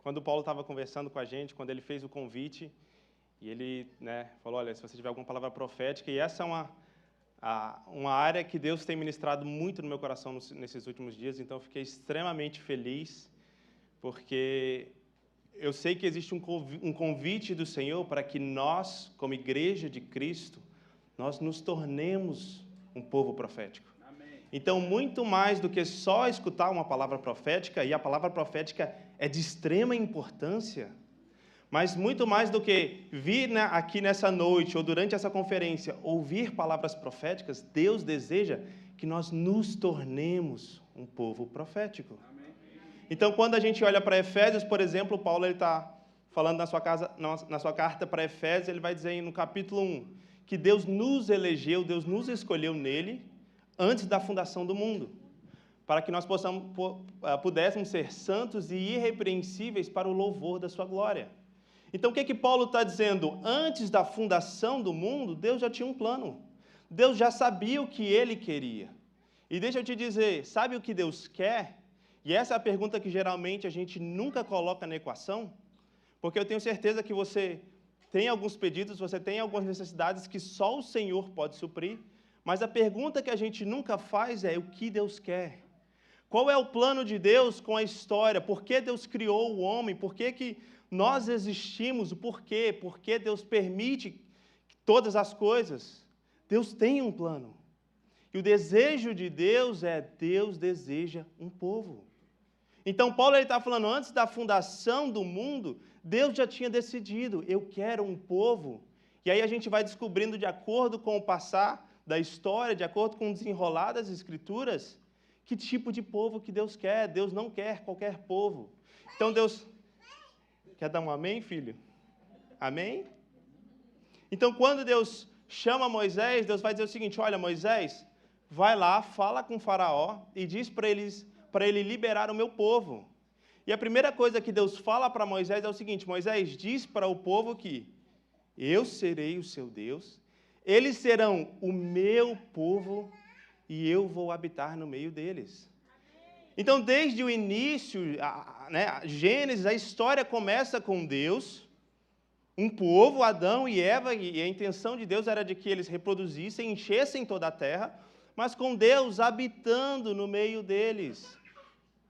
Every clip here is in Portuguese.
quando o Paulo estava conversando com a gente, quando ele fez o convite, e ele, falou, olha, se você tiver alguma palavra profética, e essa é uma área que Deus tem ministrado muito no meu coração nesses últimos dias, então eu fiquei extremamente feliz, porque eu sei que existe um convite do Senhor para que nós, como igreja de Cristo, nós nos tornemos um povo profético. Amém. Então, muito mais do que só escutar uma palavra profética, e a palavra profética é de extrema importância, mas muito mais do que vir aqui nessa noite ou durante essa conferência, ouvir palavras proféticas, Deus deseja que nós nos tornemos um povo profético. Amém. Então, quando a gente olha para Efésios, por exemplo, Paulo está falando na sua carta para Efésios, ele vai dizer no capítulo 1, que Deus nos elegeu, Deus nos escolheu nele, antes da fundação do mundo, para que nós pudéssemos ser santos e irrepreensíveis para o louvor da sua glória. Então, o que Paulo está dizendo? Antes da fundação do mundo, Deus já tinha um plano. Deus já sabia o que ele queria. E deixa eu te dizer, sabe o que Deus quer? E essa é a pergunta que geralmente a gente nunca coloca na equação, porque eu tenho certeza que você tem alguns pedidos, você tem algumas necessidades que só o Senhor pode suprir, mas a pergunta que a gente nunca faz é o que Deus quer. Qual é o plano de Deus com a história? Por que Deus criou o homem? Por que nós existimos? O porquê? Por que Deus permite todas as coisas? Deus tem um plano. E o desejo de Deus Deus deseja um povo. Então, Paulo está falando, antes da fundação do mundo, Deus já tinha decidido, eu quero um povo. E aí a gente vai descobrindo, de acordo com o passar da história, de acordo com o desenrolar das Escrituras, que tipo de povo que Deus quer. Deus não quer qualquer povo. Então, Deus... Quer dar um amém, filho? Amém? Então, quando Deus chama Moisés, Deus vai dizer o seguinte, olha, Moisés, vai lá, fala com o faraó e diz para ele liberar o meu povo. E a primeira coisa que Deus fala para Moisés é o seguinte, Moisés, diz para o povo que eu serei o seu Deus, eles serão o meu povo e eu vou habitar no meio deles. Então, desde o início, Gênesis, a história começa com Deus, um povo, Adão e Eva, e a intenção de Deus era de que eles reproduzissem, enchessem toda a terra, mas com Deus habitando no meio deles.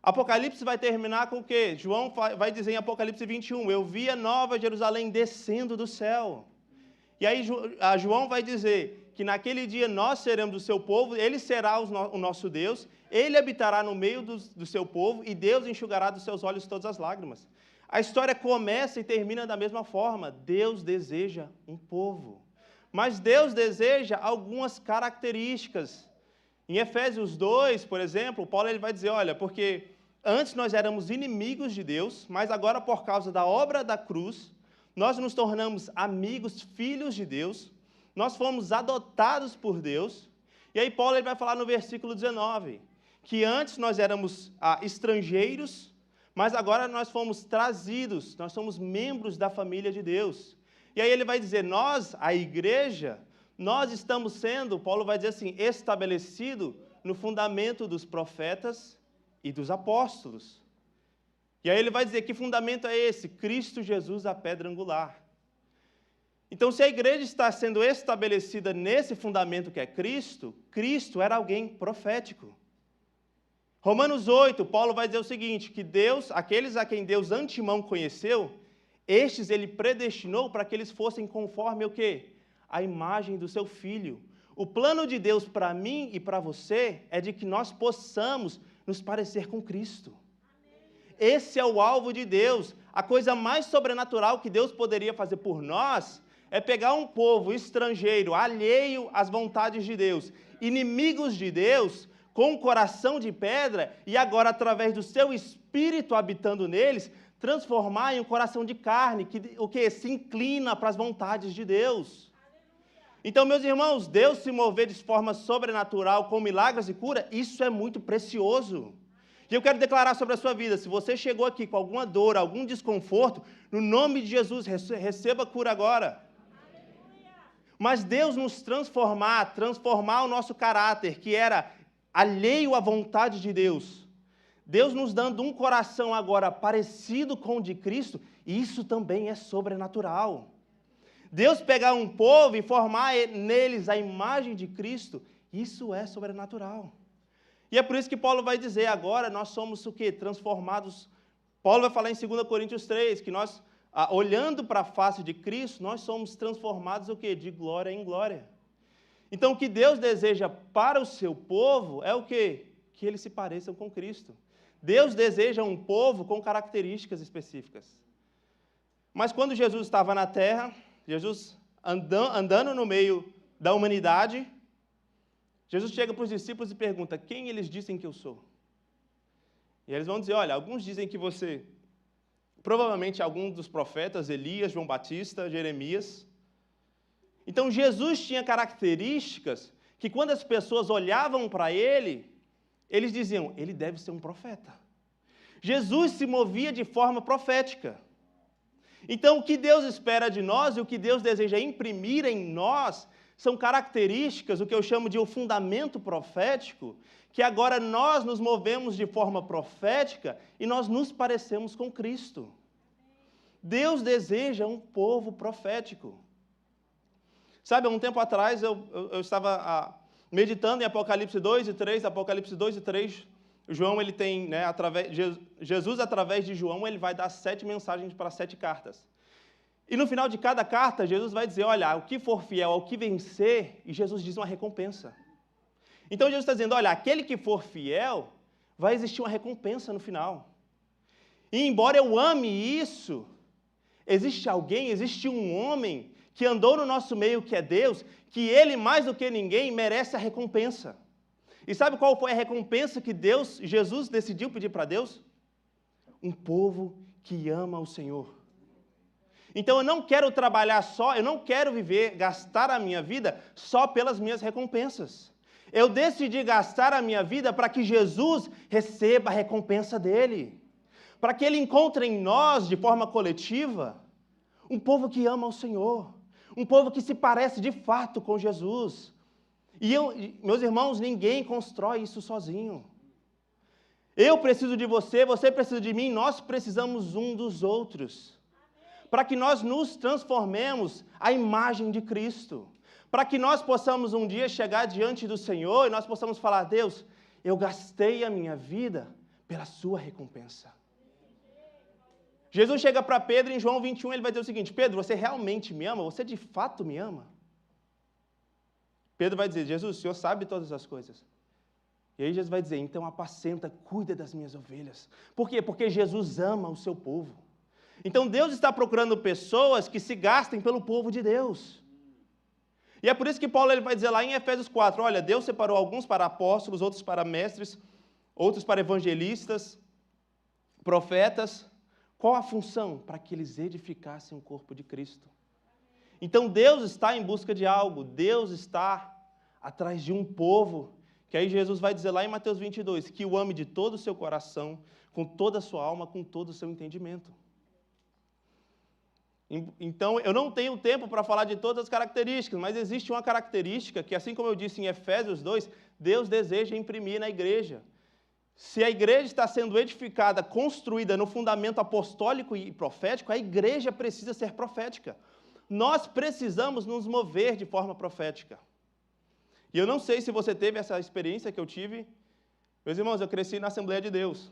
Apocalipse vai terminar com o quê? João vai dizer em Apocalipse 21, eu vi a nova Jerusalém descendo do céu. E aí João vai dizer que naquele dia nós seremos o seu povo, ele será o nosso Deus, ele habitará no meio do seu povo e Deus enxugará dos seus olhos todas as lágrimas. A história começa e termina da mesma forma. Deus deseja um povo. Mas Deus deseja algumas características. Em Efésios 2, por exemplo, Paulo ele vai dizer, olha, porque antes nós éramos inimigos de Deus, mas agora por causa da obra da cruz, nós nos tornamos amigos, filhos de Deus, nós fomos adotados por Deus. E aí Paulo ele vai falar no versículo 19, que antes nós éramos estrangeiros, mas agora nós fomos trazidos, nós somos membros da família de Deus. E aí ele vai dizer, nós, a igreja, nós estamos sendo, Paulo vai dizer assim, estabelecido no fundamento dos profetas e dos apóstolos. E aí ele vai dizer, que fundamento é esse? Cristo Jesus, a pedra angular. Então, se a igreja está sendo estabelecida nesse fundamento que é Cristo, Cristo era alguém profético. Romanos 8, Paulo vai dizer o seguinte, que Deus, aqueles a quem Deus antemão conheceu, estes ele predestinou para que eles fossem conforme o quê? A imagem do seu Filho. O plano de Deus para mim e para você é de que nós possamos nos parecer com Cristo. Esse é o alvo de Deus. A coisa mais sobrenatural que Deus poderia fazer por nós é pegar um povo estrangeiro, alheio às vontades de Deus, inimigos de Deus, com um coração de pedra, e agora, através do seu Espírito habitando neles, transformar em um coração de carne, que se inclina para as vontades de Deus. Então, meus irmãos, Deus se mover de forma sobrenatural, com milagres e cura, isso é muito precioso. E eu quero declarar sobre a sua vida, se você chegou aqui com alguma dor, algum desconforto, no nome de Jesus, receba cura agora. Mas Deus nos transformar o nosso caráter, que era alheio à vontade de Deus, Deus nos dando um coração agora parecido com o de Cristo, isso também é sobrenatural. Deus pegar um povo e formar neles a imagem de Cristo, isso é sobrenatural. E é por isso que Paulo vai dizer agora, nós somos o quê? Transformados. Paulo vai falar em 2 Coríntios 3, que nós, olhando para a face de Cristo, nós somos transformados o quê? De glória em glória. Então, o que Deus deseja para o seu povo é o quê? Que eles se pareçam com Cristo. Deus deseja um povo com características específicas. Mas quando Jesus estava na terra, Jesus andando no meio da humanidade, Jesus chega para os discípulos e pergunta, quem eles dizem que eu sou? E eles vão dizer, olha, alguns dizem que você, provavelmente algum dos profetas, Elias, João Batista, Jeremias. Então, Jesus tinha características que quando as pessoas olhavam para ele, eles diziam, ele deve ser um profeta. Jesus se movia de forma profética. Então, o que Deus espera de nós e o que Deus deseja imprimir em nós são características, o que eu chamo de o fundamento profético, que agora nós nos movemos de forma profética e nós nos parecemos com Cristo. Deus deseja um povo profético. Sabe, há um tempo atrás eu estava meditando em Apocalipse 2 e 3, Apocalipse 2 e 3, João, ele tem, né, Jesus, através de João, ele vai dar 7 mensagens para 7 cartas. E no final de cada carta, Jesus vai dizer, olha, o que for fiel ao que vencer, e Jesus diz uma recompensa. Então, Jesus está dizendo, olha, aquele que for fiel, vai existir uma recompensa no final. E embora eu ame isso, existe um homem que andou no nosso meio, que é Deus, que ele, mais do que ninguém, merece a recompensa. E sabe qual foi a recompensa que Jesus decidiu pedir para Deus? Um povo que ama o Senhor. Então eu não quero trabalhar só, eu não quero gastar a minha vida só pelas minhas recompensas. Eu decidi gastar a minha vida para que Jesus receba a recompensa dele. Para que ele encontre em nós, de forma coletiva, um povo que ama o Senhor. Um povo que se parece de fato com Jesus. Meus irmãos, ninguém constrói isso sozinho. Eu preciso de você precisa de mim, nós precisamos um dos outros. Para que nós nos transformemos à imagem de Cristo. Para que nós possamos um dia chegar diante do Senhor e nós possamos falar, Deus, eu gastei a minha vida pela sua recompensa. Jesus chega para Pedro em João 21, ele vai dizer o seguinte, Pedro, você realmente me ama? Você de fato me ama? Pedro vai dizer, Jesus, o Senhor sabe todas as coisas. E aí Jesus vai dizer, então apacenta, cuida das minhas ovelhas. Por quê? Porque Jesus ama o seu povo. Então Deus está procurando pessoas que se gastem pelo povo de Deus. E é por isso que Paulo ele vai dizer lá em Efésios 4, olha, Deus separou alguns para apóstolos, outros para mestres, outros para evangelistas, profetas. Qual a função? Para que eles edificassem o corpo de Cristo. Então Deus está em busca de algo, Deus está atrás de um povo, que aí Jesus vai dizer lá em Mateus 22, que o ame de todo o seu coração, com toda a sua alma, com todo o seu entendimento. Então, eu não tenho tempo para falar de todas as características, mas existe uma característica que, assim como eu disse em Efésios 2, Deus deseja imprimir na igreja. Se a igreja está sendo edificada, construída no fundamento apostólico e profético, a igreja precisa ser profética. Nós precisamos nos mover de forma profética. E eu não sei se você teve essa experiência que eu tive. Meus irmãos, eu cresci na Assembleia de Deus.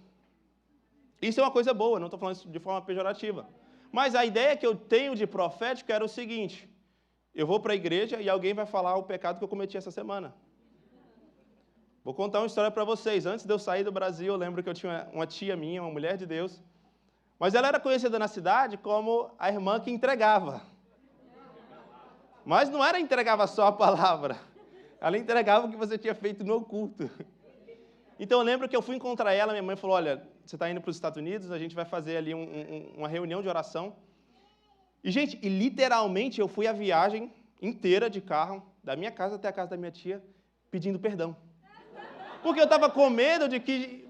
Isso é uma coisa boa, não estou falando isso de forma pejorativa. Mas a ideia que eu tenho de profético era o seguinte, eu vou para a igreja e alguém vai falar o pecado que eu cometi essa semana. Vou contar uma história para vocês. Antes de eu sair do Brasil, eu lembro que eu tinha uma tia minha, uma mulher de Deus, mas ela era conhecida na cidade como a irmã que entregava. Mas não era entregava só a palavra, ela entregava o que você tinha feito no oculto. Então eu lembro que eu fui encontrar ela, minha mãe falou, olha, você está indo para os Estados Unidos, a gente vai fazer ali uma reunião de oração. E, gente, literalmente eu fui a viagem inteira de carro, da minha casa até a casa da minha tia, pedindo perdão. Porque eu estava com medo de que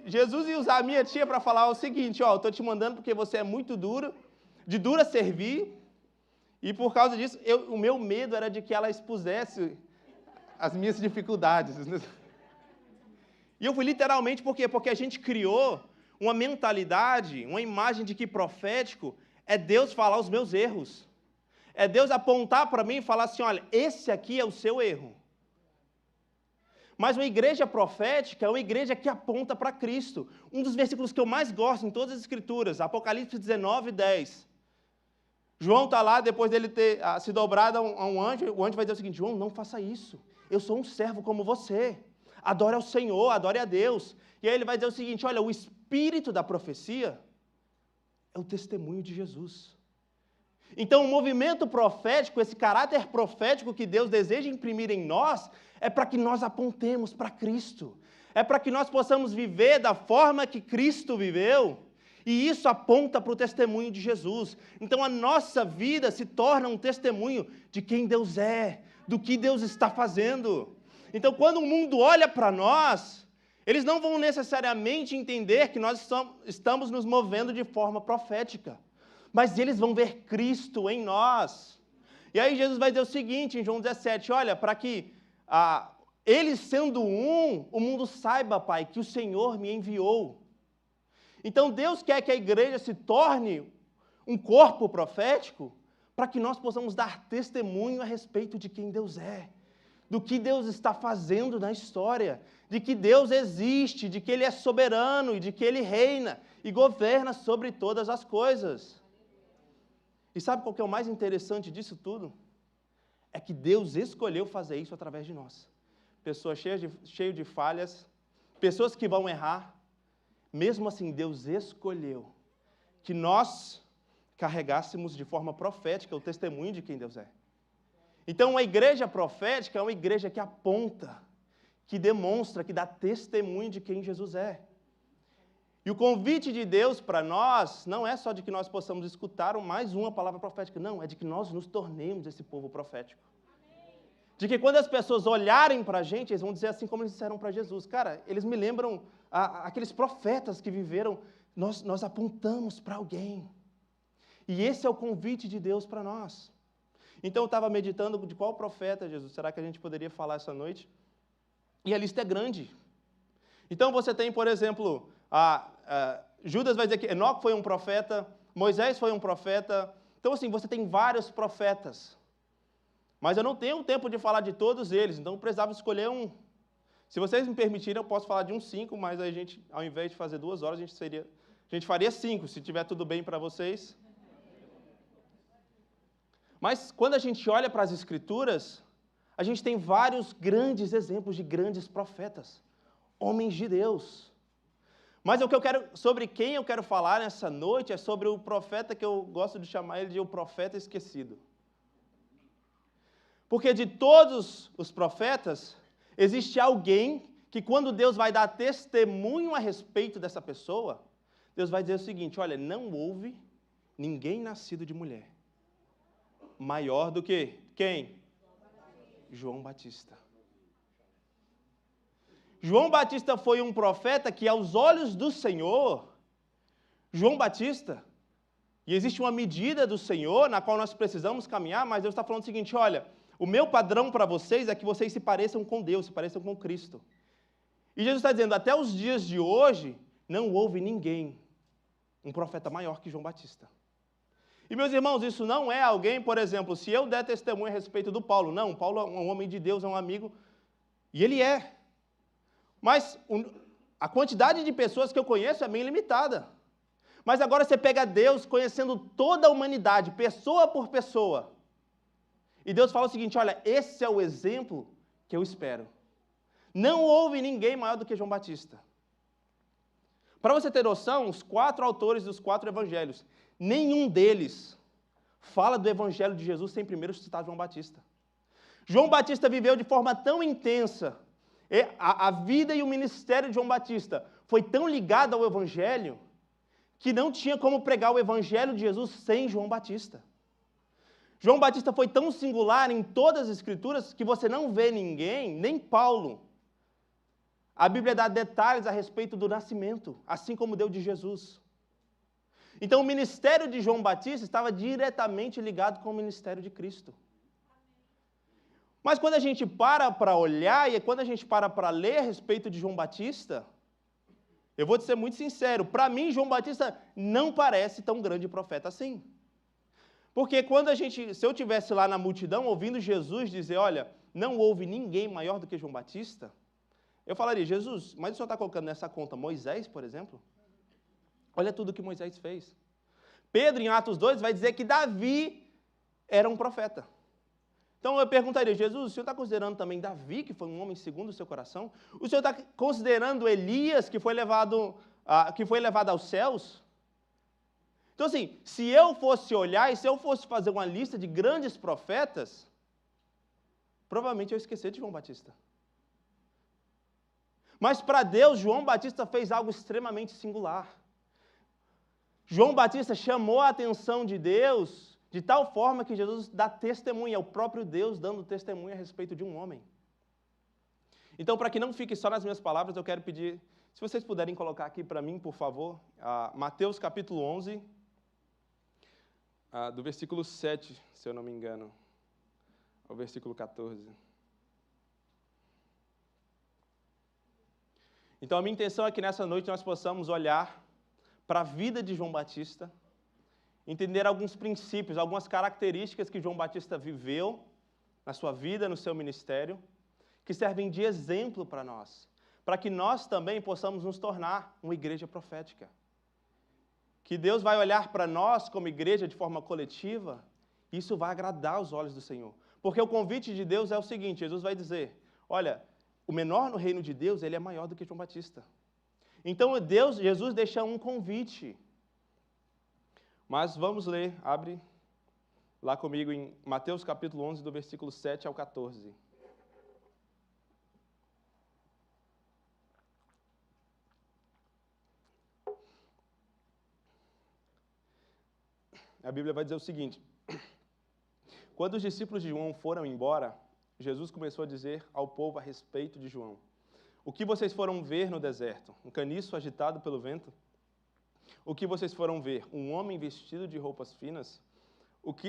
Jesus ia usar a minha tia para falar o seguinte, ó, eu estou te mandando porque você é muito duro, de dura servir, e por causa disso, o meu medo era de que ela expusesse as minhas dificuldades. E eu fui literalmente por quê? Porque a gente criou uma mentalidade, uma imagem de que profético é Deus falar os meus erros. É Deus apontar para mim e falar assim, olha, esse aqui é o seu erro. Mas uma igreja profética é uma igreja que aponta para Cristo. Um dos versículos que eu mais gosto em todas as Escrituras, Apocalipse 19, 10. João está lá, depois dele ter se dobrado a um anjo, o anjo vai dizer o seguinte, João, não faça isso. Eu sou um servo como você. Adore ao Senhor, adore a Deus. E aí ele vai dizer o seguinte, olha, o espírito da profecia é o testemunho de Jesus. Então, o movimento profético, esse caráter profético que Deus deseja imprimir em nós, é para que nós apontemos para Cristo. É para que nós possamos viver da forma que Cristo viveu. E isso aponta para o testemunho de Jesus. Então, a nossa vida se torna um testemunho de quem Deus é, do que Deus está fazendo. Então, quando o mundo olha para nós, eles não vão necessariamente entender que nós estamos nos movendo de forma profética. Mas eles vão ver Cristo em nós. E aí Jesus vai dizer o seguinte, em João 17, olha, para que eles sendo um, o mundo saiba, Pai, que o Senhor me enviou. Então Deus quer que a igreja se torne um corpo profético para que nós possamos dar testemunho a respeito de quem Deus é, do que Deus está fazendo na história, de que Deus existe, de que Ele é soberano e de que Ele reina e governa sobre todas as coisas. E sabe qual que é o mais interessante disso tudo? É que Deus escolheu fazer isso através de nós. Pessoas cheias de falhas, pessoas que vão errar. Mesmo assim, Deus escolheu que nós carregássemos de forma profética o testemunho de quem Deus é. Então, uma igreja profética é uma igreja que aponta, que demonstra, que dá testemunho de quem Jesus é. E o convite de Deus para nós não é só de que nós possamos escutar mais uma palavra profética, não, é de que nós nos tornemos esse povo profético. De que quando as pessoas olharem para a gente, eles vão dizer assim como eles disseram para Jesus. Cara, eles me lembram aqueles profetas que viveram, nós apontamos para alguém. E esse é o convite de Deus para nós. Então eu estava meditando de qual profeta, Jesus, será que a gente poderia falar essa noite? E a lista é grande. Então você tem, por exemplo, Judas vai dizer que Enoque foi um profeta, Moisés foi um profeta. Então, assim, você tem vários profetas. Mas eu não tenho tempo de falar de todos eles, então eu precisava escolher um. Se vocês me permitirem, eu posso falar de uns 5, mas a gente, ao invés de fazer 2 horas, a gente faria 5, se tiver tudo bem para vocês. Mas quando a gente olha para as Escrituras, a gente tem vários grandes exemplos de grandes profetas, homens de Deus. Mas sobre quem eu quero falar nessa noite é sobre o profeta que eu gosto de chamar ele de o profeta esquecido. Porque de todos os profetas, existe alguém que quando Deus vai dar testemunho a respeito dessa pessoa, Deus vai dizer o seguinte, olha, não houve ninguém nascido de mulher maior do que quem? João Batista. João Batista foi um profeta que, aos olhos do Senhor, João Batista, e existe uma medida do Senhor na qual nós precisamos caminhar, mas Deus está falando o seguinte, olha, o meu padrão para vocês é que vocês se pareçam com Deus, se pareçam com Cristo. E Jesus está dizendo, até os dias de hoje, não houve ninguém, um profeta maior que João Batista. E, meus irmãos, isso não é alguém, por exemplo, se eu der testemunho a respeito do Paulo, não, Paulo é um homem de Deus, é um amigo, e ele é. Mas a quantidade de pessoas que eu conheço é bem limitada. Mas agora você pega Deus conhecendo toda a humanidade, pessoa por pessoa. E Deus fala o seguinte, olha, esse é o exemplo que eu espero. Não houve ninguém maior do que João Batista. Para você ter noção, os 4 autores dos 4 evangelhos, nenhum deles fala do evangelho de Jesus sem primeiro citar João Batista. João Batista viveu de forma tão intensa, a vida e o ministério de João Batista foi tão ligado ao evangelho, que não tinha como pregar o evangelho de Jesus sem João Batista. João Batista foi tão singular em todas as Escrituras que você não vê ninguém, nem Paulo. A Bíblia dá detalhes a respeito do nascimento, assim como deu de Jesus. Então, o ministério de João Batista estava diretamente ligado com o ministério de Cristo. Mas quando a gente para olhar e quando a gente para ler a respeito de João Batista, eu vou te ser muito sincero, para mim João Batista não parece tão grande profeta assim. Porque se eu tivesse lá na multidão ouvindo Jesus dizer, olha, não houve ninguém maior do que João Batista, eu falaria, Jesus, mas o senhor está colocando nessa conta Moisés, por exemplo? Olha tudo que Moisés fez. Pedro, em Atos 2, vai dizer que Davi era um profeta. Então eu perguntaria, Jesus, o senhor está considerando também Davi, que foi um homem segundo o seu coração? O senhor está considerando Elias, que foi levado aos céus? Então assim, se eu fosse olhar e se eu fosse fazer uma lista de grandes profetas, provavelmente eu ia esquecer de João Batista. Mas para Deus, João Batista fez algo extremamente singular. João Batista chamou a atenção de Deus de tal forma que Jesus dá testemunha, é o próprio Deus dando testemunha a respeito de um homem. Então, para que não fique só nas minhas palavras, eu quero pedir, se vocês puderem colocar aqui para mim, por favor, Mateus capítulo 11, do versículo 7, se eu não me engano, ao versículo 14. Então, a minha intenção é que nessa noite nós possamos olhar para a vida de João Batista, entender alguns princípios, algumas características que João Batista viveu na sua vida, no seu ministério, que servem de exemplo para nós, para que nós também possamos nos tornar uma igreja profética. Que Deus vai olhar para nós como igreja de forma coletiva, e isso vai agradar os olhos do Senhor. Porque o convite de Deus é o seguinte, Jesus vai dizer, olha, o menor no reino de Deus, ele é maior do que João Batista. Então Jesus deixa um convite. Mas vamos ler, abre lá comigo em Mateus capítulo 11, do versículo 7 ao 14. A Bíblia vai dizer o seguinte, quando os discípulos de João foram embora, Jesus começou a dizer ao povo a respeito de João, o que vocês foram ver no deserto? Um caniço agitado pelo vento? O que vocês foram ver? Um homem vestido de roupas finas?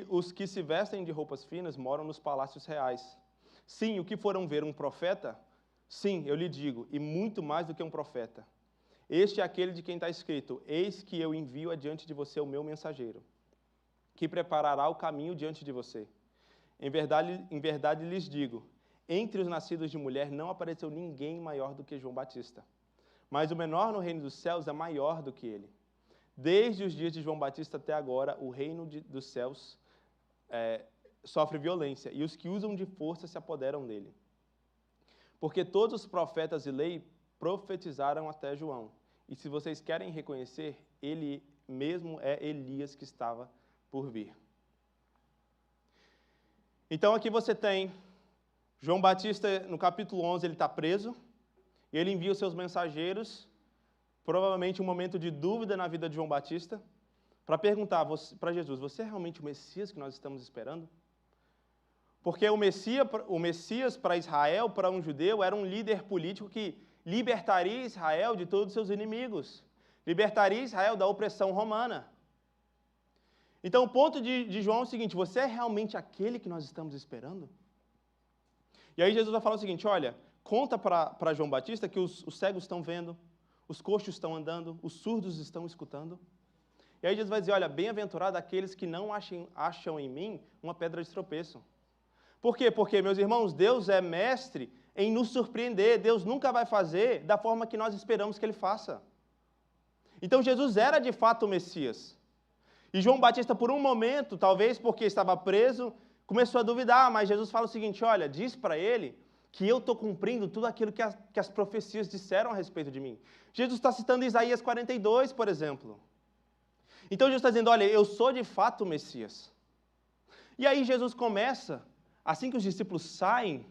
Os que se vestem de roupas finas moram nos palácios reais. Sim, o que foram ver? Um profeta? Sim, eu lhe digo, e muito mais do que um profeta. Este é aquele de quem está escrito, eis que eu envio adiante de você o meu mensageiro, que preparará o caminho diante de você. Em verdade lhes digo, entre os nascidos de mulher não apareceu ninguém maior do que João Batista. Mas o menor no reino dos céus é maior do que ele. Desde os dias de João Batista até agora, o reino dos céus sofre violência, e os que usam de força se apoderam dele. Porque todos os profetas e lei profetizaram até João. E se vocês querem reconhecer, ele mesmo é Elias que estava por vir. Então aqui você tem João Batista, no capítulo 11, ele está preso, e ele envia os seus mensageiros, provavelmente um momento de dúvida na vida de João Batista, para perguntar para Jesus, você é realmente o Messias que nós estamos esperando? Porque o Messias para Israel, para um judeu, era um líder político que libertaria Israel de todos os seus inimigos, libertaria Israel da opressão romana. Então o ponto de João é o seguinte, você é realmente aquele que nós estamos esperando? E aí Jesus vai falar o seguinte, olha, conta para João Batista que os cegos estão vendo, os coxos estão andando, os surdos estão escutando. E aí Jesus vai dizer, olha, bem-aventurado aqueles que não acham em mim uma pedra de tropeço. Por quê? Porque, meus irmãos, Deus é mestre em nos surpreender. Deus nunca vai fazer da forma que nós esperamos que Ele faça. Então Jesus era de fato o Messias. E João Batista, por um momento, talvez porque estava preso, começou a duvidar, mas Jesus fala o seguinte, olha, diz para ele que eu estou cumprindo tudo aquilo que as profecias disseram a respeito de mim. Jesus está citando Isaías 42, por exemplo. Então Jesus está dizendo, olha, eu sou de fato o Messias. E aí Jesus começa, assim que os discípulos saem,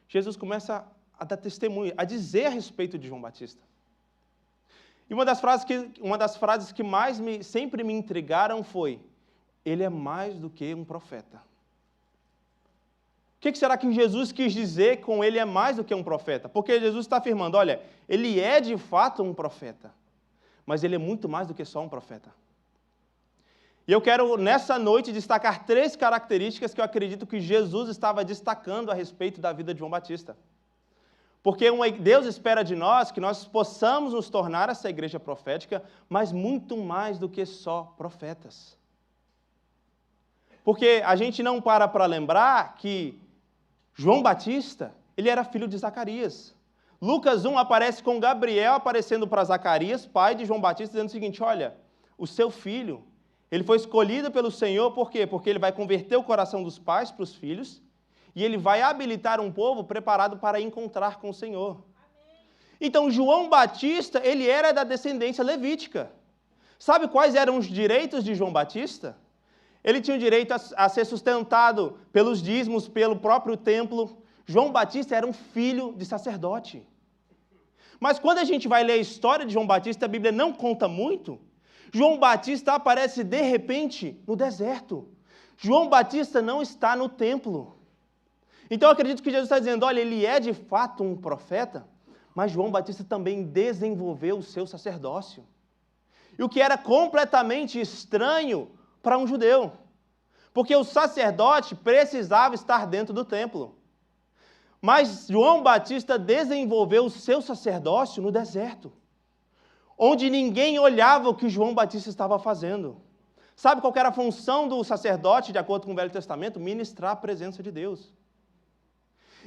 Jesus começa a dar testemunho, a dizer a respeito de João Batista. E uma das frases que mais sempre me intrigaram foi, ele é mais do que um profeta. O que será que Jesus quis dizer com ele é mais do que um profeta? Porque Jesus está afirmando, olha, ele é de fato um profeta, mas ele é muito mais do que só um profeta. E eu quero, nessa noite, destacar 3 características que eu acredito que Jesus estava destacando a respeito da vida de João Batista. Porque Deus espera de nós que nós possamos nos tornar essa igreja profética, mas muito mais do que só profetas. Porque a gente não para lembrar que João Batista, ele era filho de Zacarias. Lucas 1 aparece com Gabriel aparecendo para Zacarias, pai de João Batista, dizendo o seguinte: olha, o seu filho, ele foi escolhido pelo Senhor, por quê? Porque ele vai converter o coração dos pais para os filhos, e ele vai habilitar um povo preparado para encontrar com o Senhor. Amém. Então, João Batista, ele era da descendência levítica. Sabe quais eram os direitos de João Batista? Ele tinha o direito a ser sustentado pelos dízimos, pelo próprio templo. João Batista era um filho de sacerdote. Mas quando a gente vai ler a história de João Batista, a Bíblia não conta muito. João Batista aparece de repente no deserto. João Batista não está no templo. Então eu acredito que Jesus está dizendo, olha, ele é de fato um profeta, mas João Batista também desenvolveu o seu sacerdócio. E o que era completamente estranho para um judeu, porque o sacerdote precisava estar dentro do templo. Mas João Batista desenvolveu o seu sacerdócio no deserto, onde ninguém olhava o que João Batista estava fazendo. Sabe qual era a função do sacerdote, de acordo com o Velho Testamento? Ministrar a presença de Deus.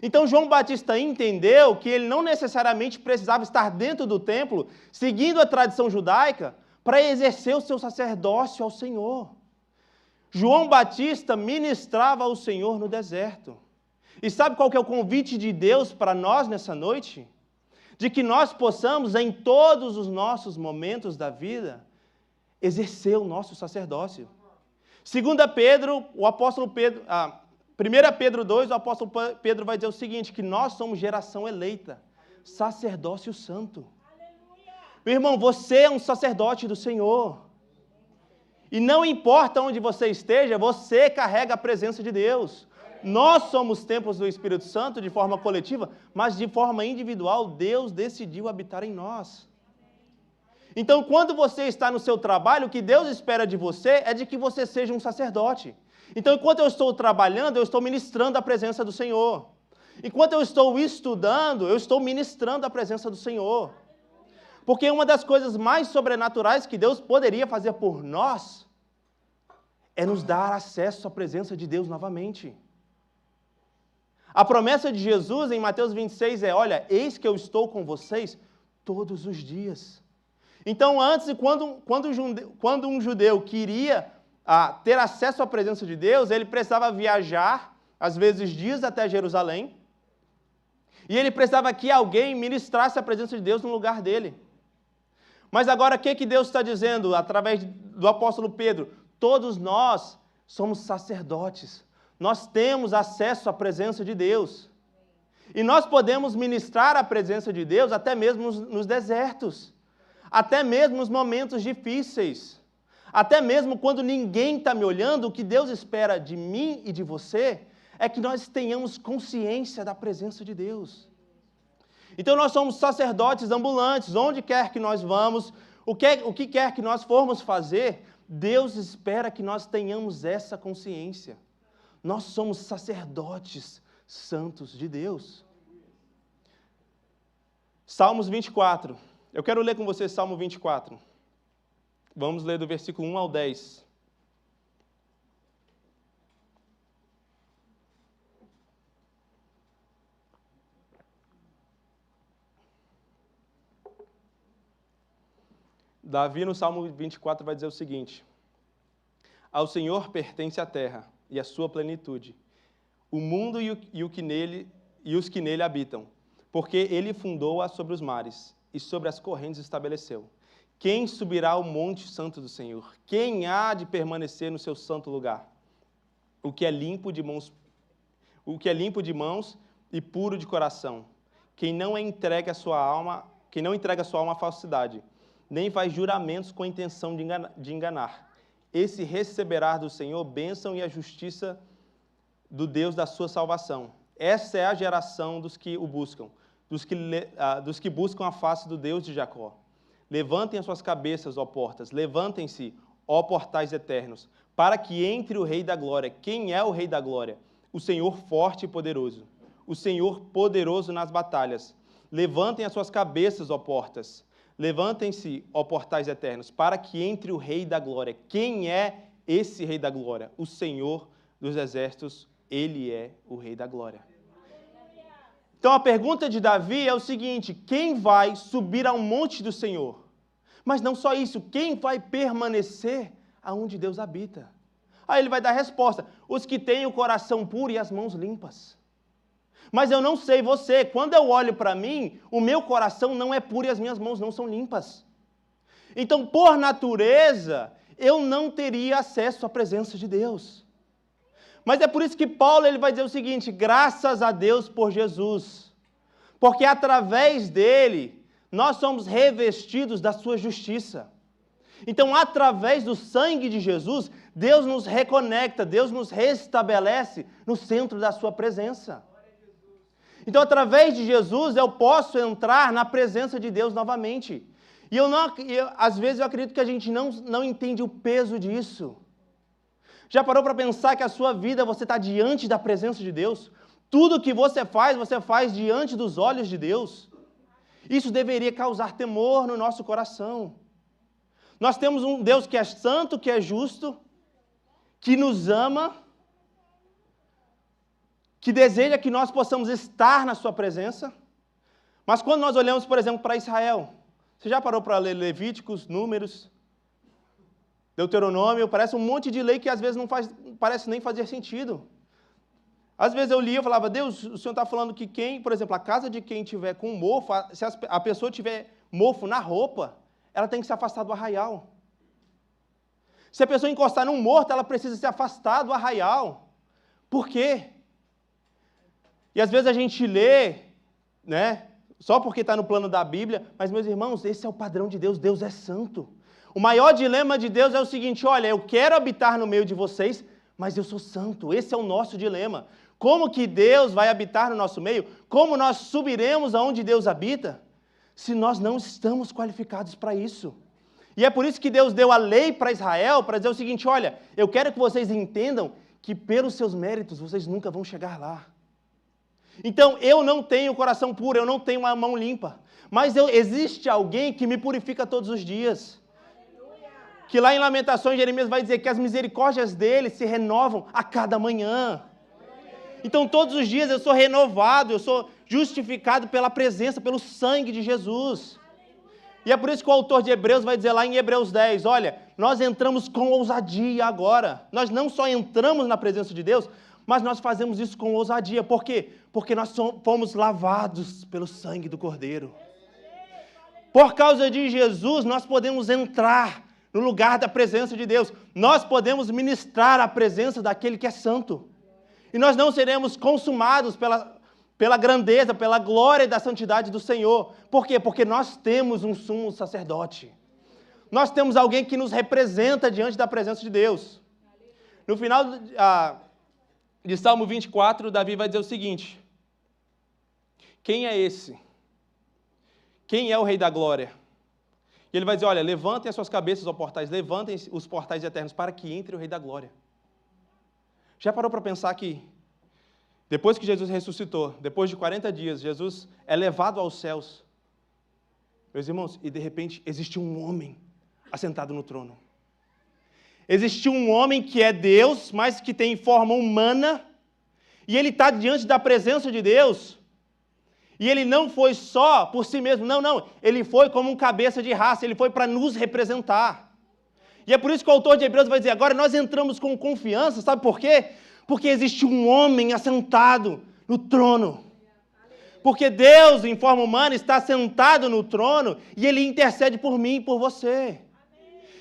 Então João Batista entendeu que ele não necessariamente precisava estar dentro do templo, seguindo a tradição judaica, para exercer o seu sacerdócio ao Senhor. João Batista ministrava ao Senhor no deserto. E sabe qual que é o convite de Deus para nós nessa noite? De que nós possamos, em todos os nossos momentos da vida, exercer o nosso sacerdócio. 2 Pedro, o apóstolo Pedro, 1 Pedro 2, o apóstolo Pedro vai dizer o seguinte, que nós somos geração eleita, sacerdócio santo. Aleluia. Meu irmão, você é um sacerdote do Senhor. E não importa onde você esteja, você carrega a presença de Deus. Nós somos templos do Espírito Santo de forma coletiva, mas de forma individual, Deus decidiu habitar em nós. Então, quando você está no seu trabalho, o que Deus espera de você é de que você seja um sacerdote. Então, enquanto eu estou trabalhando, eu estou ministrando a presença do Senhor. Enquanto eu estou estudando, eu estou ministrando a presença do Senhor. Porque uma das coisas mais sobrenaturais que Deus poderia fazer por nós é nos dar acesso à presença de Deus novamente. A promessa de Jesus em Mateus 26 é, olha, eis que eu estou com vocês todos os dias. Então, antes, quando um judeu queria ter acesso à presença de Deus, ele precisava viajar, às vezes dias até Jerusalém, e ele precisava que alguém ministrasse a presença de Deus no lugar dele. Mas agora, o que Deus está dizendo através do apóstolo Pedro? Todos nós somos sacerdotes. Nós temos acesso à presença de Deus. E nós podemos ministrar a presença de Deus até mesmo nos desertos. Até mesmo nos momentos difíceis. Até mesmo quando ninguém está me olhando, o que Deus espera de mim e de você é que nós tenhamos consciência da presença de Deus. Então nós somos sacerdotes ambulantes, onde quer que nós vamos, o que quer que nós formos fazer, Deus espera que nós tenhamos essa consciência. Nós somos sacerdotes santos de Deus. Salmos 24. Eu quero ler com você Salmo 24. Vamos ler do versículo 1 ao 10. Davi, no Salmo 24, vai dizer o seguinte: ao Senhor pertence a terra e a sua plenitude, o mundo e os que nele habitam, porque ele fundou-a sobre os mares e sobre as correntes estabeleceu. Quem subirá ao monte santo do Senhor? Quem há de permanecer no seu santo lugar? O que é limpo de mãos e puro de coração, quem não entrega a sua alma à falsidade, nem faz juramentos com a intenção de enganar. Esse receberá do Senhor bênção e a justiça do Deus da sua salvação. Essa é a geração dos que o buscam, dos que buscam a face do Deus de Jacó. Levantem as suas cabeças, ó portas, levantem-se, ó portais eternos, para que entre o Rei da Glória. Quem é o Rei da Glória? O Senhor forte e poderoso, o Senhor poderoso nas batalhas. Levantem as suas cabeças, ó portas. Levantem-se, ó portais eternos, para que entre o Rei da Glória. Quem é esse Rei da Glória? O Senhor dos exércitos, ele é o Rei da Glória. Então a pergunta de Davi é o seguinte: quem vai subir ao monte do Senhor? Mas não só isso, quem vai permanecer aonde Deus habita? Aí ele vai dar a resposta: os que têm o coração puro e as mãos limpas. Mas eu não sei você, quando eu olho para mim, o meu coração não é puro e as minhas mãos não são limpas. Então, por natureza, eu não teria acesso à presença de Deus. Mas é por isso que Paulo ele vai dizer o seguinte: graças a Deus por Jesus, porque através dele nós somos revestidos da sua justiça. Então, através do sangue de Jesus, Deus nos reconecta, Deus nos restabelece no centro da sua presença. Então, através de Jesus, eu posso entrar na presença de Deus novamente. E às vezes eu acredito que a gente não entende o peso disso. Já parou para pensar que a sua vida, você está diante da presença de Deus? Tudo que você faz diante dos olhos de Deus. Isso deveria causar temor no nosso coração. Nós temos um Deus que é santo, que é justo, que nos ama, que deseja que nós possamos estar na sua presença. Mas quando nós olhamos, por exemplo, para Israel, você já parou para ler Levíticos, Números, Deuteronômio? Parece um monte de lei que às vezes não parece nem fazer sentido. Às vezes eu lia e falava: Deus, o Senhor está falando que quem, por exemplo, a casa de quem tiver com mofo, se a pessoa tiver mofo na roupa, ela tem que se afastar do arraial. Se a pessoa encostar num morto, ela precisa se afastar do arraial. Por quê? E às vezes a gente lê, né, só porque está no plano da Bíblia, mas, meus irmãos, esse é o padrão de Deus, Deus é santo. O maior dilema de Deus é o seguinte: olha, eu quero habitar no meio de vocês, mas eu sou santo. Esse é o nosso dilema. Como que Deus vai habitar no nosso meio? Como nós subiremos aonde Deus habita, se nós não estamos qualificados para isso? E é por isso que Deus deu a lei para Israel, para dizer o seguinte: olha, eu quero que vocês entendam que pelos seus méritos vocês nunca vão chegar lá. Então, eu não tenho coração puro, eu não tenho uma mão limpa, mas existe alguém que me purifica todos os dias. Que lá em Lamentações, Jeremias vai dizer que as misericórdias dele se renovam a cada manhã. Então, todos os dias eu sou renovado, eu sou justificado pela presença, pelo sangue de Jesus. E é por isso que o autor de Hebreus vai dizer lá em Hebreus 10, olha, nós entramos com ousadia agora. Nós não só entramos na presença de Deus, mas nós fazemos isso com ousadia. Por quê? Porque nós fomos lavados pelo sangue do Cordeiro. Por causa de Jesus, nós podemos entrar no lugar da presença de Deus. Nós podemos ministrar a presença daquele que é santo. E nós não seremos consumados pela grandeza, pela glória da santidade do Senhor. Por quê? Porque nós temos um sumo sacerdote. Nós temos alguém que nos representa diante da presença de Deus. No final de Salmo 24, Davi vai dizer o seguinte: quem é esse? Quem é o Rei da Glória? E ele vai dizer: olha, levantem as suas cabeças, ó portais, levantem os portais eternos para que entre o Rei da Glória. Já parou para pensar que depois que Jesus ressuscitou, depois de 40 dias, Jesus é levado aos céus, meus irmãos, e de repente existe um homem assentado no trono. Existe um homem que é Deus, mas que tem forma humana, e ele está diante da presença de Deus, e ele não foi só por si mesmo, não, ele foi como um cabeça de raça, ele foi para nos representar. E é por isso que o autor de Hebreus vai dizer: agora nós entramos com confiança, sabe por quê? Porque existe um homem assentado no trono. Porque Deus, em forma humana, está sentado no trono e ele intercede por mim e por você.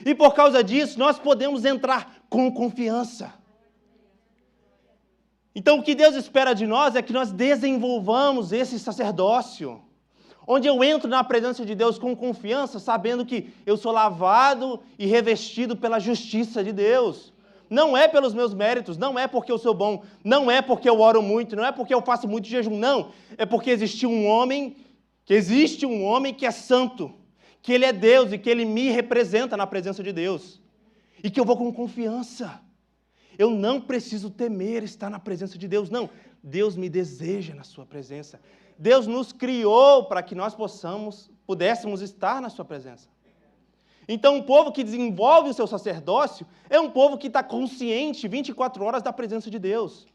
E por causa disso, nós podemos entrar com confiança. Então, o que Deus espera de nós é que nós desenvolvamos esse sacerdócio, onde eu entro na presença de Deus com confiança, sabendo que eu sou lavado e revestido pela justiça de Deus. Não é pelos meus méritos, não é porque eu sou bom, não é porque eu oro muito, não é porque eu faço muito jejum, não. É porque existe um homem que é santo, que ele é Deus e que ele me representa na presença de Deus. e que eu vou com confiança. Eu não preciso temer estar na presença de Deus, não. Deus me deseja na sua presença. Deus nos criou para que nós pudéssemos estar na sua presença. Então, um povo que desenvolve o seu sacerdócio é um povo que está consciente 24 horas da presença de Deus.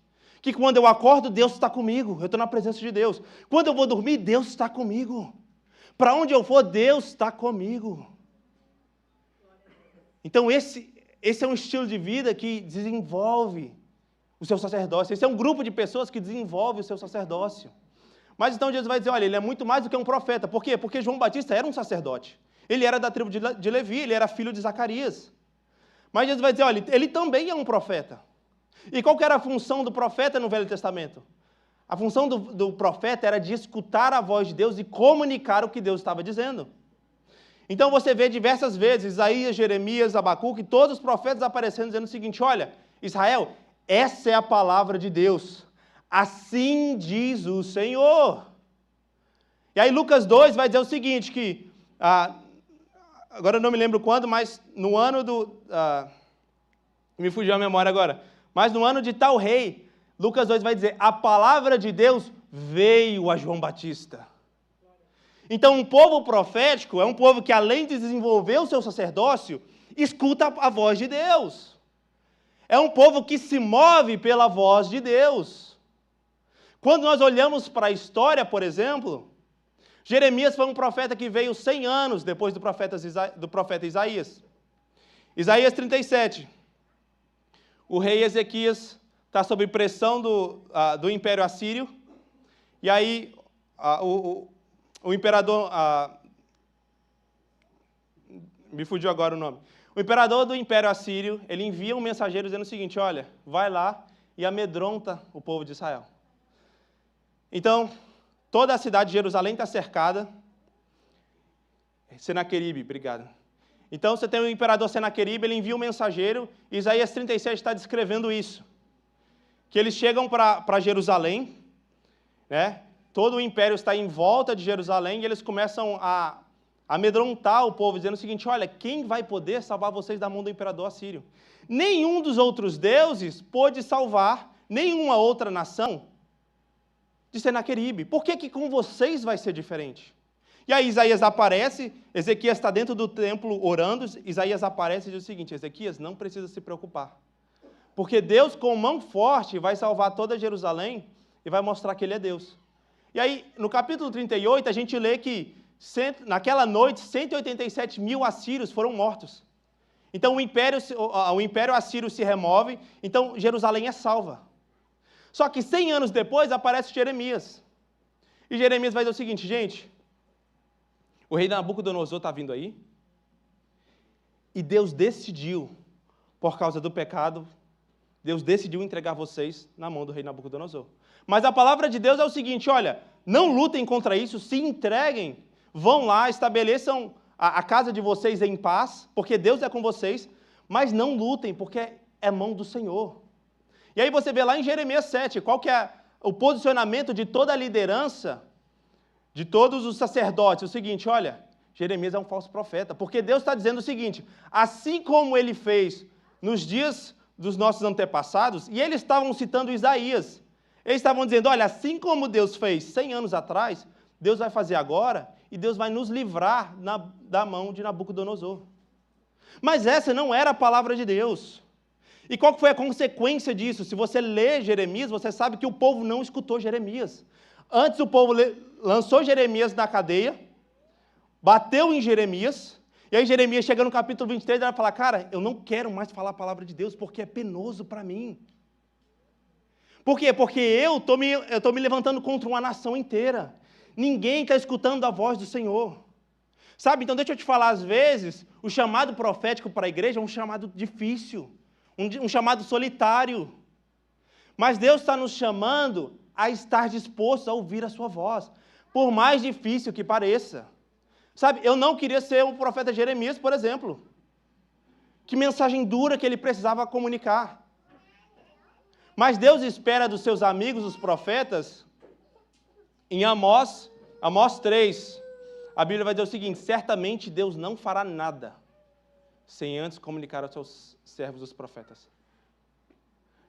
Que quando eu acordo, Deus está comigo, eu estou na presença de Deus. Quando eu vou dormir, Deus está comigo. Para onde eu for, Deus está comigo. Então, esse é um estilo de vida que desenvolve o seu sacerdócio. Esse é um grupo de pessoas que desenvolve o seu sacerdócio. Mas então Jesus vai dizer, olha, ele é muito mais do que um profeta. Por quê? Porque João Batista era um sacerdote. Ele era da tribo de Levi, ele era filho de Zacarias. Mas Jesus vai dizer, olha, ele também é um profeta. E qual que era a função do profeta no Velho Testamento? A função do profeta era de escutar a voz de Deus e comunicar o que Deus estava dizendo. Então você vê diversas vezes, Isaías, Jeremias, Abacuque, todos os profetas aparecendo dizendo o seguinte, olha, Israel, essa é a palavra de Deus. Assim diz o Senhor. E aí Lucas 2 vai dizer o seguinte, que... agora eu não me lembro quando, mas no ano me fugiu a memória agora. Mas no ano de tal rei, Lucas 2 vai dizer, a palavra de Deus veio a João Batista. Então, um povo profético é um povo que, além de desenvolver o seu sacerdócio, escuta a voz de Deus. É um povo que se move pela voz de Deus. Quando nós olhamos para a história, por exemplo, Jeremias foi um profeta que veio 100 anos depois do profeta Isaías. Isaías 37. O rei Ezequias está sob pressão do Império Assírio, e aí o imperador... me fugiu agora o nome. O imperador do Império Assírio, ele envia um mensageiro dizendo o seguinte, olha, vai lá e amedronta o povo de Israel. Então, toda a cidade de Jerusalém está cercada. Senaqueribe, obrigado. Então, você tem o imperador Senaqueribe, ele envia um mensageiro, e Isaías 37 está descrevendo isso. Que eles chegam para Jerusalém, né? Todo o império está em volta de Jerusalém, e eles começam a amedrontar o povo, dizendo o seguinte, olha, quem vai poder salvar vocês da mão do imperador assírio? Nenhum dos outros deuses pôde salvar nenhuma outra nação de Senaqueribe. Por que com vocês vai ser diferente? E aí Isaías aparece, Ezequias está dentro do templo orando, Isaías aparece e diz o seguinte, Ezequias, não precisa se preocupar, porque Deus com mão forte vai salvar toda Jerusalém e vai mostrar que Ele é Deus. E aí, no capítulo 38, a gente lê que naquela noite, 187 mil assírios foram mortos. Então o império assírio se remove, então Jerusalém é salva. Só que 100 anos depois aparece Jeremias. E Jeremias vai dizer o seguinte, gente, o rei Nabucodonosor está vindo aí, e Deus decidiu, por causa do pecado, Deus decidiu entregar vocês na mão do rei Nabucodonosor. Mas a palavra de Deus é o seguinte, olha, não lutem contra isso, se entreguem, vão lá, estabeleçam a casa de vocês em paz, porque Deus é com vocês, mas não lutem, porque é mão do Senhor. E aí você vê lá em Jeremias 7, qual que é o posicionamento de toda a liderança, de todos os sacerdotes, o seguinte, olha, Jeremias é um falso profeta, porque Deus está dizendo o seguinte, assim como Ele fez nos dias dos nossos antepassados, e eles estavam citando Isaías, eles estavam dizendo, olha, assim como Deus fez 100 anos atrás, Deus vai fazer agora, e Deus vai nos livrar da mão de Nabucodonosor. Mas essa não era a palavra de Deus. E qual foi a consequência disso? Se você lê Jeremias, você sabe que o povo não escutou Jeremias. Antes o povo lançou Jeremias na cadeia, bateu em Jeremias, e aí Jeremias chega no capítulo 23 e vai falar, cara, eu não quero mais falar a palavra de Deus, porque é penoso para mim. Por quê? Porque eu estou me levantando contra uma nação inteira. Ninguém está escutando a voz do Senhor. Sabe, então deixa eu te falar, às vezes, o chamado profético para a igreja é um chamado difícil, um chamado solitário. Mas Deus está nos chamando a estar disposto a ouvir a sua voz, por mais difícil que pareça. Sabe, eu não queria ser o profeta Jeremias, por exemplo. Que mensagem dura que ele precisava comunicar. Mas Deus espera dos seus amigos, os profetas, em Amós 3, a Bíblia vai dizer o seguinte, certamente Deus não fará nada sem antes comunicar aos seus servos, os profetas.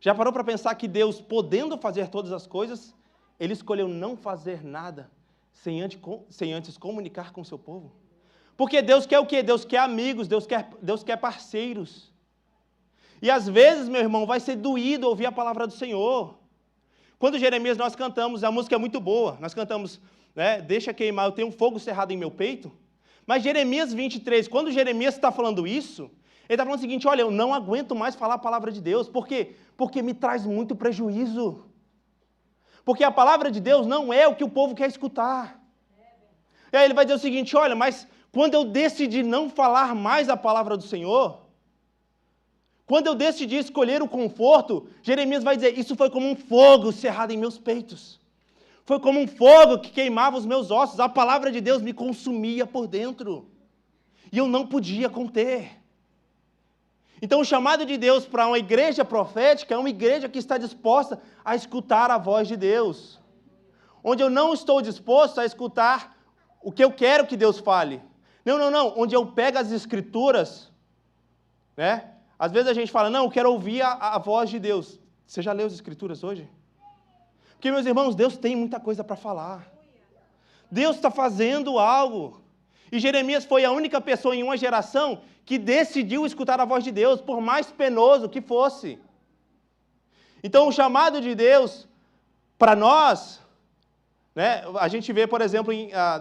Já parou para pensar que Deus, podendo fazer todas as coisas, Ele escolheu não fazer nada sem antes comunicar com o seu povo? Porque Deus quer o quê? Deus quer amigos, Deus quer parceiros. E às vezes, meu irmão, vai ser doído ouvir a palavra do Senhor. Quando Jeremias nós cantamos, a música é muito boa, nós cantamos, né, deixa queimar, eu tenho um fogo cerrado em meu peito. Mas Jeremias 23, quando Jeremias está falando isso, ele está falando o seguinte, olha, eu não aguento mais falar a palavra de Deus. Por quê? Porque me traz muito prejuízo. Porque a palavra de Deus não é o que o povo quer escutar. E aí ele vai dizer o seguinte, olha, mas quando eu decidi não falar mais a palavra do Senhor, quando eu decidi escolher o conforto, Jeremias vai dizer, isso foi como um fogo cerrado em meus peitos. Foi como um fogo que queimava os meus ossos. A palavra de Deus me consumia por dentro. E eu não podia conter. Então, o chamado de Deus para uma igreja profética é uma igreja que está disposta a escutar a voz de Deus. Onde eu não estou disposto a escutar o que eu quero que Deus fale. Não. Onde eu pego as escrituras, né? Às vezes a gente fala, não, eu quero ouvir a voz de Deus. Você já leu as escrituras hoje? Porque, meus irmãos, Deus tem muita coisa para falar. Deus está fazendo algo. E Jeremias foi a única pessoa em uma geração que decidiu escutar a voz de Deus, por mais penoso que fosse. Então, o chamado de Deus para nós, né, a gente vê, por exemplo,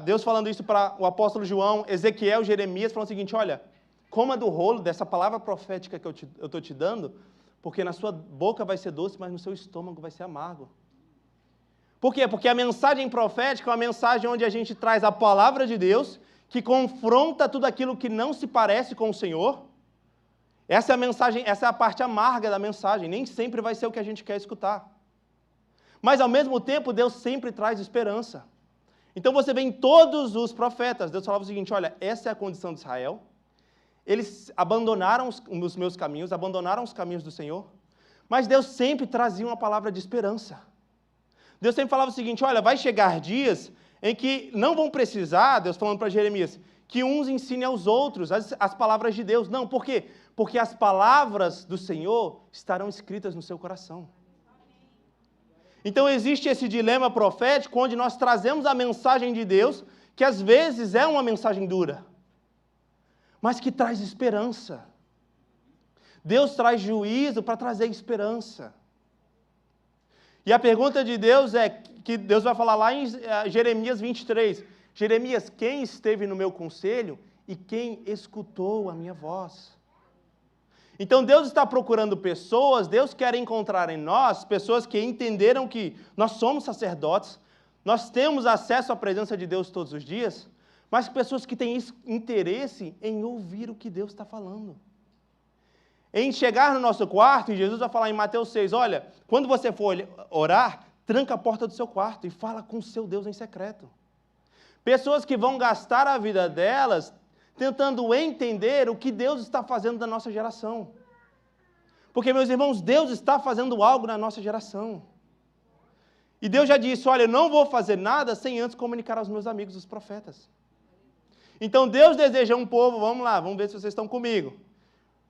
Deus falando isso para o apóstolo João, Ezequiel, Jeremias, falando o seguinte, olha, coma do rolo dessa palavra profética que eu estou te dando, porque na sua boca vai ser doce, mas no seu estômago vai ser amargo. Por quê? Porque a mensagem profética é uma mensagem onde a gente traz a palavra de Deus, que confronta tudo aquilo que não se parece com o Senhor. Essa é a mensagem, essa é a parte amarga da mensagem, nem sempre vai ser o que a gente quer escutar. Mas, ao mesmo tempo, Deus sempre traz esperança. Então, você vê em todos os profetas, Deus falava o seguinte, olha, essa é a condição de Israel, eles abandonaram os meus caminhos, abandonaram os caminhos do Senhor, mas Deus sempre trazia uma palavra de esperança. Deus sempre falava o seguinte, olha, vai chegar dias em que não vão precisar, Deus falando para Jeremias, que uns ensinem aos outros as palavras de Deus. Não, por quê? Porque as palavras do Senhor estarão escritas no seu coração. Então existe esse dilema profético onde nós trazemos a mensagem de Deus, que às vezes é uma mensagem dura, mas que traz esperança. Deus traz juízo para trazer esperança. E a pergunta de Deus é, que Deus vai falar lá em Jeremias 23, Jeremias, quem esteve no meu conselho e quem escutou a minha voz? Então Deus está procurando pessoas, Deus quer encontrar em nós pessoas que entenderam que nós somos sacerdotes, nós temos acesso à presença de Deus todos os dias, mas pessoas que têm interesse em ouvir o que Deus está falando. Em chegar no nosso quarto, e Jesus vai falar em Mateus 6, olha, quando você for orar, tranca a porta do seu quarto e fala com o seu Deus em secreto. Pessoas que vão gastar a vida delas tentando entender o que Deus está fazendo na nossa geração. Porque, meus irmãos, Deus está fazendo algo na nossa geração. E Deus já disse, olha, eu não vou fazer nada sem antes comunicar aos meus amigos, os profetas. Então, Deus deseja um povo, vamos lá, vamos ver se vocês estão comigo.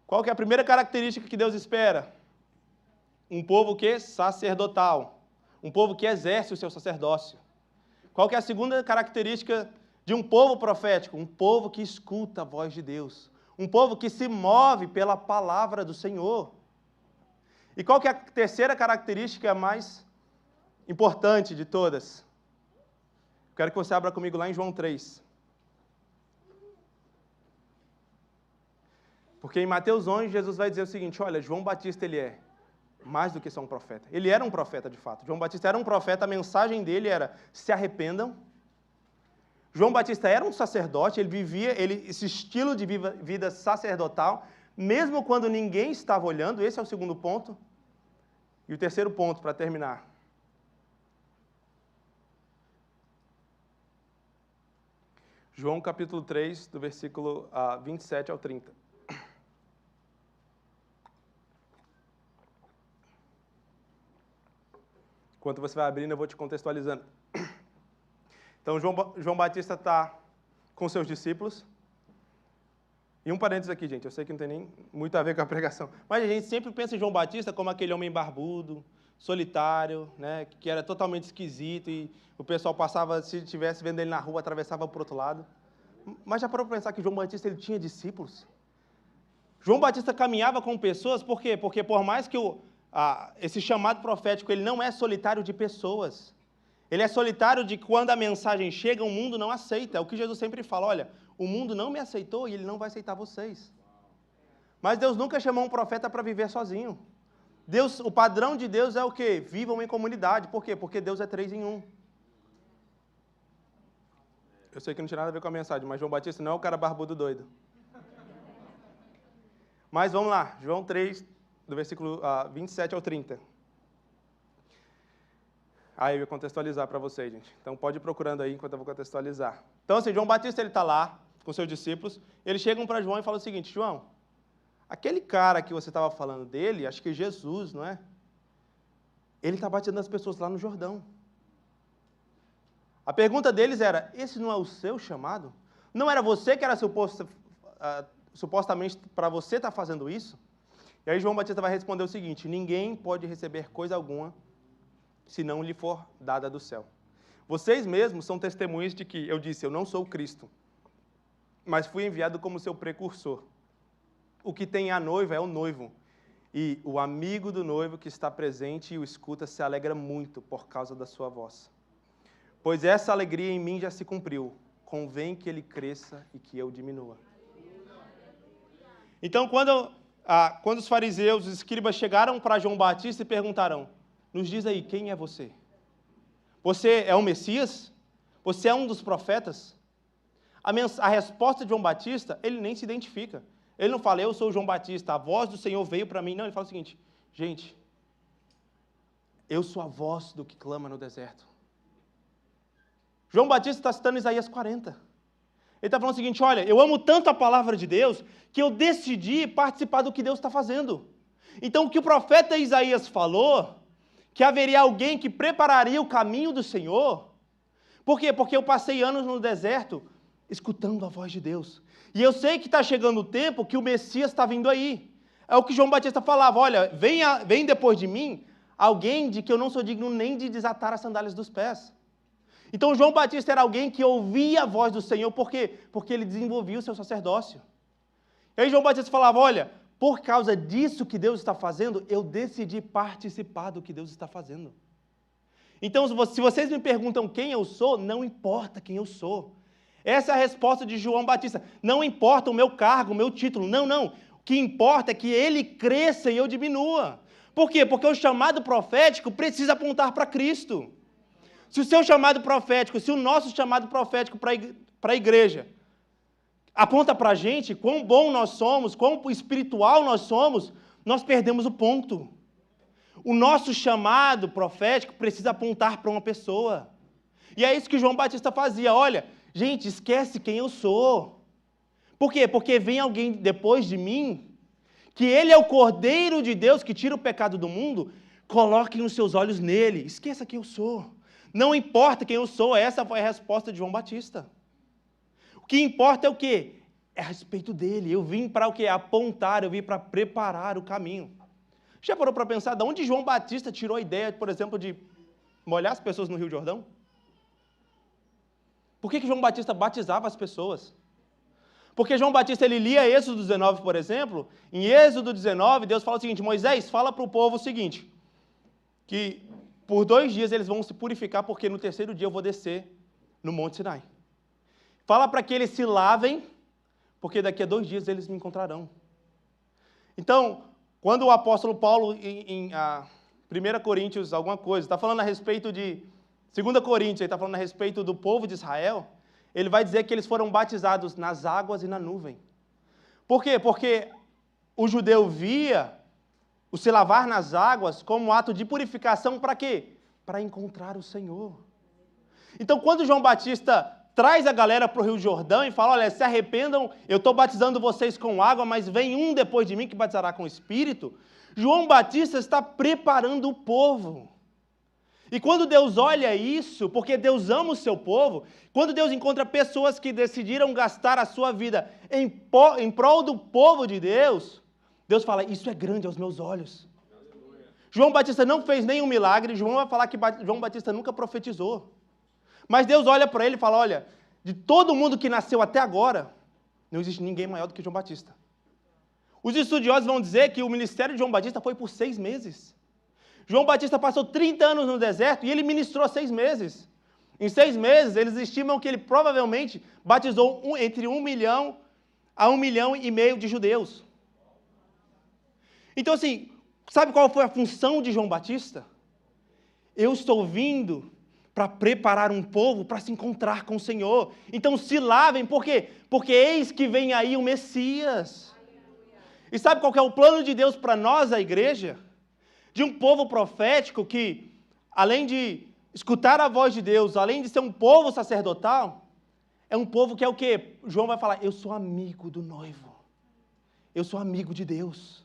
Qual que é a primeira característica que Deus espera? Um povo que é sacerdotal. Um povo que exerce o seu sacerdócio. Qual que é a segunda característica de um povo profético? Um povo que escuta a voz de Deus. Um povo que se move pela palavra do Senhor. E qual que é a terceira característica mais importante de todas? Quero que você abra comigo lá em João 3. Porque em Mateus 11, Jesus vai dizer o seguinte, olha, João Batista, ele é mais do que só um profeta. Ele era um profeta, de fato. João Batista era um profeta, a mensagem dele era, se arrependam. João Batista era um sacerdote, ele vivia esse estilo de vida sacerdotal, mesmo quando ninguém estava olhando, esse é o segundo ponto. E o terceiro ponto, para terminar. João capítulo 3, do versículo 27 ao 30. Enquanto você vai abrindo, eu vou te contextualizando. Então, João Batista está com seus discípulos. E um parênteses aqui, gente, eu sei que não tem nem muito a ver com a pregação, mas a gente sempre pensa em João Batista como aquele homem barbudo, solitário, né, que era totalmente esquisito e o pessoal passava, se estivesse vendo ele na rua, atravessava para o outro lado. Mas já parou para pensar que João Batista ele tinha discípulos? João Batista caminhava com pessoas, por quê? Porque por mais que esse chamado profético ele não é solitário de pessoas, ele é solitário de quando a mensagem chega, o mundo não aceita. É o que Jesus sempre fala, olha, o mundo não me aceitou e ele não vai aceitar vocês. Mas Deus nunca chamou um profeta para viver sozinho. O padrão de Deus é o quê? Vivam em comunidade. Por quê? Porque Deus é 3 em 1. Eu sei que não tinha nada a ver com a mensagem, mas João Batista não é o cara barbudo doido. Mas vamos lá, João 3, do versículo 27 ao 30. Aí eu vou contextualizar para vocês, gente. Então pode ir procurando aí enquanto eu vou contextualizar. Então assim, João Batista ele está lá com seus discípulos, eles chegam para João e falam o seguinte, João, aquele cara que você estava falando dele, acho que é Jesus, não é? Ele está batendo as pessoas lá no Jordão. A pergunta deles era, esse não é o seu chamado? Não era você que era supostamente para você estar fazendo isso? E aí João Batista vai responder o seguinte, ninguém pode receber coisa alguma se não lhe for dada do céu. Vocês mesmos são testemunhas de que eu disse, eu não sou o Cristo, mas fui enviado como seu precursor. O que tem a noiva é o noivo, e o amigo do noivo que está presente e o escuta se alegra muito por causa da sua voz. Pois essa alegria em mim já se cumpriu, convém que ele cresça e que eu diminua. Então, quando os fariseus, os escribas chegaram para João Batista e perguntaram, nos diz aí, quem é você? Você é o Messias? Você é um dos profetas? A resposta de João Batista, ele nem se identifica. Ele não fala, eu sou João Batista, a voz do Senhor veio para mim. Não, ele fala o seguinte, gente, eu sou a voz do que clama no deserto. João Batista está citando Isaías 40. Ele está falando o seguinte, olha, eu amo tanto a palavra de Deus, que eu decidi participar do que Deus está fazendo. Então, o que o profeta Isaías falou, que haveria alguém que prepararia o caminho do Senhor. Por quê? Porque eu passei anos no deserto escutando a voz de Deus. E eu sei que está chegando o tempo que o Messias está vindo aí. É o que João Batista falava, olha, vem depois de mim alguém de que eu não sou digno nem de desatar as sandálias dos pés. Então João Batista era alguém que ouvia a voz do Senhor, por quê? Porque ele desenvolvia o seu sacerdócio. E aí João Batista falava, olha, por causa disso que Deus está fazendo, eu decidi participar do que Deus está fazendo. Então, se vocês me perguntam quem eu sou, não importa quem eu sou. Essa é a resposta de João Batista. Não importa o meu cargo, o meu título. Não, não. O que importa é que ele cresça e eu diminua. Por quê? Porque o chamado profético precisa apontar para Cristo. Se o seu chamado profético, se o nosso chamado profético para a igreja aponta para a gente quão bom nós somos, quão espiritual nós somos, nós perdemos o ponto. O nosso chamado profético precisa apontar para uma pessoa. E é isso que João Batista fazia. Olha, gente, esquece quem eu sou. Por quê? Porque vem alguém depois de mim, que ele é o Cordeiro de Deus que tira o pecado do mundo, coloquem os seus olhos nele. Esqueça quem eu sou. Não importa quem eu sou, essa foi a resposta de João Batista. O que importa é o quê? É a respeito dele. Eu vim para o quê? Apontar, eu vim para preparar o caminho. Já parou para pensar de onde João Batista tirou a ideia, por exemplo, de molhar as pessoas no Rio Jordão? Por que João Batista batizava as pessoas? Porque João Batista ele lia Êxodo 19, por exemplo. Em Êxodo 19, Deus fala o seguinte, Moisés, fala para o povo o seguinte, que por 2 dias eles vão se purificar, porque no 3º dia eu vou descer no Monte Sinai. Fala para que eles se lavem, porque daqui a 2 dias eles me encontrarão. Então, quando o apóstolo Paulo, em 1 Coríntios, alguma coisa, está falando a respeito de 2 Coríntios, ele está falando a respeito do povo de Israel, ele vai dizer que eles foram batizados nas águas e na nuvem. Por quê? Porque o judeu via o se lavar nas águas como um ato de purificação para quê? Para encontrar o Senhor. Então, quando João Batista traz a galera para o Rio Jordão e fala, olha, se arrependam, eu estou batizando vocês com água, mas vem um depois de mim que batizará com o Espírito, João Batista está preparando o povo. E quando Deus olha isso, porque Deus ama o seu povo, quando Deus encontra pessoas que decidiram gastar a sua vida em prol do povo de Deus, Deus fala, isso é grande aos meus olhos. João Batista não fez nenhum milagre, João vai falar que João Batista nunca profetizou. Mas Deus olha para ele e fala, olha, de todo mundo que nasceu até agora, não existe ninguém maior do que João Batista. Os estudiosos vão dizer que o ministério de João Batista foi por 6 meses. João Batista passou 30 anos no deserto e ele ministrou 6 meses. Em 6 meses, eles estimam que ele provavelmente batizou entre 1 milhão a 1,5 milhão de judeus. Então, assim, sabe qual foi a função de João Batista? Eu estou vindo para preparar um povo para se encontrar com o Senhor. Então se lavem, por quê? Porque eis que vem aí o Messias. E sabe qual que é o plano de Deus para nós, a igreja? De um povo profético que, além de escutar a voz de Deus, além de ser um povo sacerdotal, é um povo que é o quê? João vai falar, eu sou amigo do noivo. Eu sou amigo de Deus.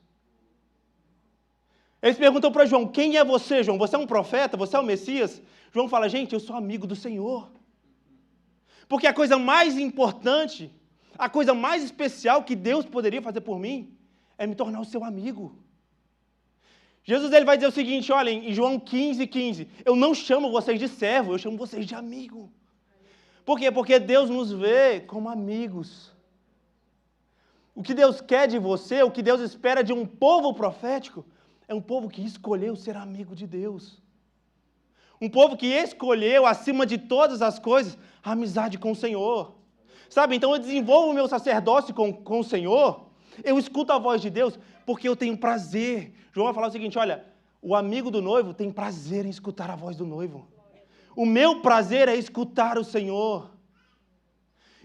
Eles perguntam para João, quem é você, João? Você é um profeta? Você é o Messias? João fala, gente, eu sou amigo do Senhor. Porque a coisa mais importante, a coisa mais especial que Deus poderia fazer por mim, é me tornar o seu amigo. Jesus ele vai dizer o seguinte, olha, em João 15:15, eu não chamo vocês de servo, eu chamo vocês de amigo. Por quê? Porque Deus nos vê como amigos. O que Deus quer de você, o que Deus espera de um povo profético, é um povo que escolheu ser amigo de Deus. Um povo que escolheu, acima de todas as coisas, a amizade com o Senhor. Sabe, então eu desenvolvo o meu sacerdócio com o Senhor, eu escuto a voz de Deus, porque eu tenho prazer. João vai falar o seguinte, olha, o amigo do noivo tem prazer em escutar a voz do noivo. O meu prazer é escutar o Senhor.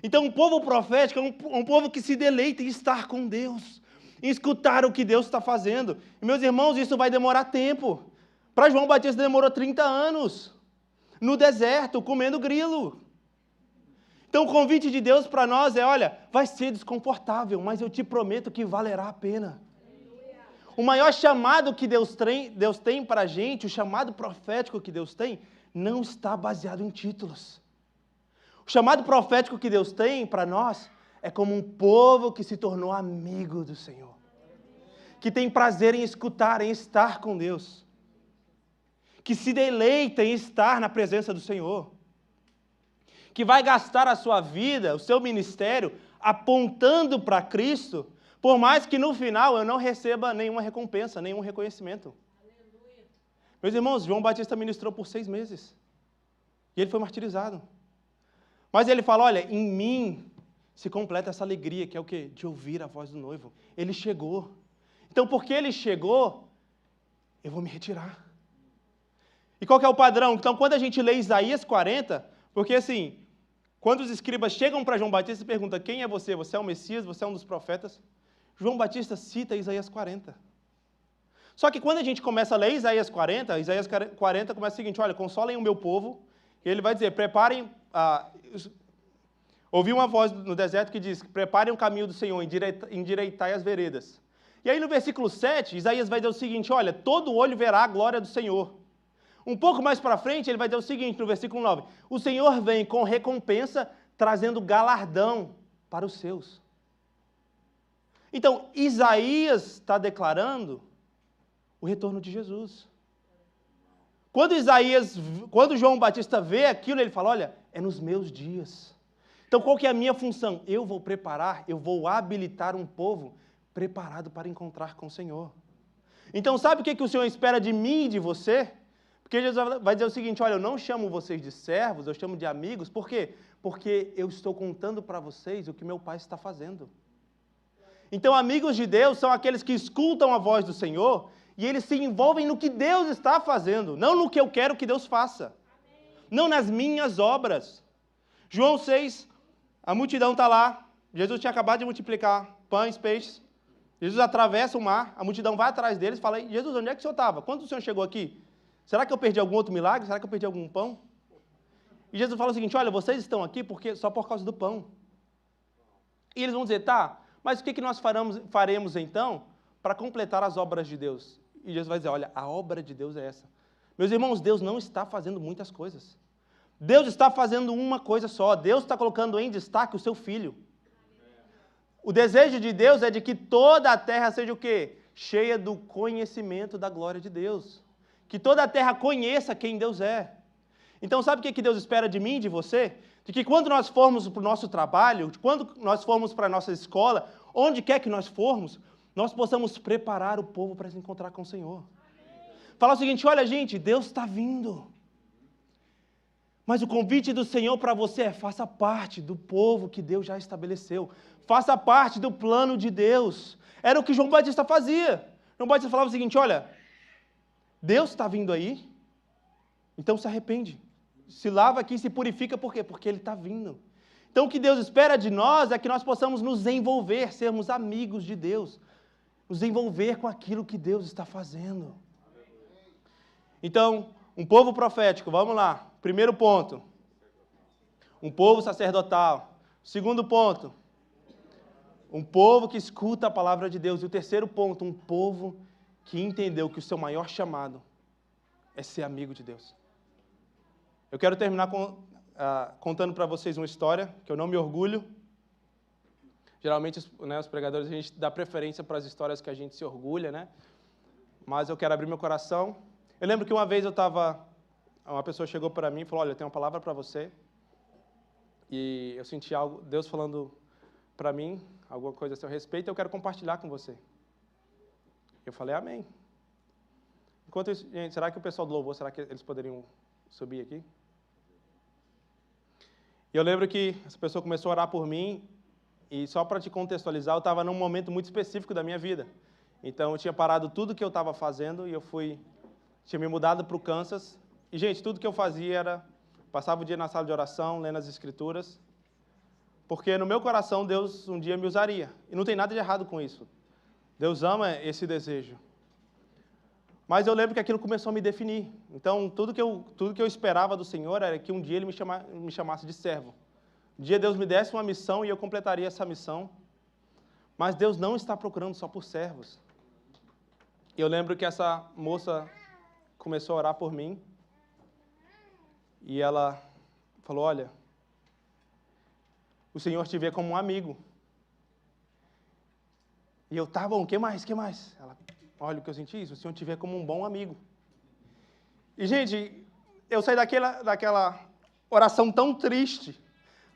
Então, um povo profético é um povo que se deleita em estar com Deus, em escutar o que Deus está fazendo. E, meus irmãos, isso vai demorar tempo. Para João Batista demorou 30 anos, no deserto, comendo grilo. Então, o convite de Deus para nós é, olha, vai ser desconfortável, mas eu te prometo que valerá a pena. O maior chamado que Deus tem para a gente, o chamado profético que Deus tem, não está baseado em títulos. O chamado profético que Deus tem para nós é como um povo que se tornou amigo do Senhor. Que tem prazer em escutar, em estar com Deus. Que se deleita em estar na presença do Senhor. Que vai gastar a sua vida, o seu ministério, apontando para Cristo, por mais que no final eu não receba nenhuma recompensa, nenhum reconhecimento. Aleluia. Meus irmãos, João Batista ministrou por 6 meses. E ele foi martirizado. Mas ele fala, olha, em mim se completa essa alegria, que é o quê? De ouvir a voz do noivo. Ele chegou. Então, porque ele chegou, eu vou me retirar. E qual que é o padrão? Então, quando a gente lê Isaías 40, porque assim, quando os escribas chegam para João Batista e perguntam, quem é você? Você é o Messias? Você é um dos profetas? João Batista cita Isaías 40. Só que quando a gente começa a ler Isaías 40 começa o seguinte, olha, consolem o meu povo, e ele vai dizer, preparem, ouvi uma voz no deserto que diz, preparem o caminho do Senhor, endireitai as veredas. E aí no versículo 7, Isaías vai dizer o seguinte, olha, todo olho verá a glória do Senhor. Um pouco mais para frente, ele vai dizer o seguinte, no versículo 9, o Senhor vem com recompensa, trazendo galardão para os seus. Então, Isaías está declarando o retorno de Jesus. Quando João Batista vê aquilo, ele fala, olha, é nos meus dias. Então, qual que é a minha função? Eu vou preparar, eu vou habilitar um povo preparado para encontrar com o Senhor. Então, sabe o que o Senhor espera de mim e de você? Porque Jesus vai dizer o seguinte, olha, eu não chamo vocês de servos, eu chamo de amigos. Por quê? Porque eu estou contando para vocês o que meu Pai está fazendo. Então, amigos de Deus são aqueles que escutam a voz do Senhor e eles se envolvem no que Deus está fazendo, não no que eu quero que Deus faça. Amém. Não nas minhas obras. João 6, a multidão está lá, Jesus tinha acabado de multiplicar pães, peixes, Jesus atravessa o mar, a multidão vai atrás deles e fala, Jesus, onde é que o senhor estava? Quando o senhor chegou aqui? Será que eu perdi algum outro milagre? Será que eu perdi algum pão? E Jesus fala o seguinte, olha, vocês estão aqui só por causa do pão. E eles vão dizer, tá, mas o que nós faremos então para completar as obras de Deus? E Jesus vai dizer, olha, a obra de Deus é essa. Meus irmãos, Deus não está fazendo muitas coisas. Deus está fazendo uma coisa só. Deus está colocando em destaque o seu Filho. O desejo de Deus é de que toda a terra seja o quê? Cheia do conhecimento da glória de Deus. Que toda a terra conheça quem Deus é. Então, sabe o que Deus espera de mim e de você? De que quando nós formos para o nosso trabalho, quando nós formos para a nossa escola, onde quer que nós formos, nós possamos preparar o povo para se encontrar com o Senhor. Falar o seguinte, olha gente, Deus está vindo. Mas o convite do Senhor para você é, faça parte do povo que Deus já estabeleceu. Faça parte do plano de Deus. Era o que João Batista fazia. João Batista falava o seguinte, olha, Deus está vindo aí, então se arrepende. Se lava aqui, se purifica, por quê? Porque Ele está vindo. Então o que Deus espera de nós é que nós possamos nos envolver, sermos amigos de Deus. Nos envolver com aquilo que Deus está fazendo. Então, um povo profético, vamos lá. Primeiro ponto, um povo sacerdotal. Segundo ponto, um povo que escuta a palavra de Deus. E o terceiro ponto, um povo que entendeu que o seu maior chamado é ser amigo de Deus. Eu quero terminar contando para vocês uma história que eu não me orgulho. Geralmente, os pregadores, a gente dá preferência para as histórias que a gente se orgulha, né? Mas eu quero abrir meu coração. Eu lembro que uma vez uma pessoa chegou para mim e falou, olha, eu tenho uma palavra para você. E eu senti algo, Deus falando para mim, alguma coisa a seu respeito, e eu quero compartilhar com você. Eu falei, amém. Enquanto isso, gente, será que o pessoal do louvor, será que eles poderiam subir aqui? E eu lembro que essa pessoa começou a orar por mim, e só para te contextualizar, eu estava num momento muito específico da minha vida. Então, eu tinha parado tudo que eu estava fazendo, e tinha me mudado para o Kansas. E, gente, tudo que eu fazia era, passava o dia na sala de oração, lendo as Escrituras, porque no meu coração Deus um dia me usaria. E não tem nada de errado com isso. Deus ama esse desejo. Mas eu lembro que aquilo começou a me definir. Então, tudo que eu esperava do Senhor era que um dia Ele me chamasse de servo. Um dia Deus me desse uma missão e eu completaria essa missão. Mas Deus não está procurando só por servos. E eu lembro que essa moça começou a orar por mim. E ela falou, olha, o Senhor te vê como um amigo. E eu, tá bom, o que mais? Ela, olha o que eu senti isso, o Senhor te vê como um bom amigo. E, gente, eu saí daquela oração tão triste,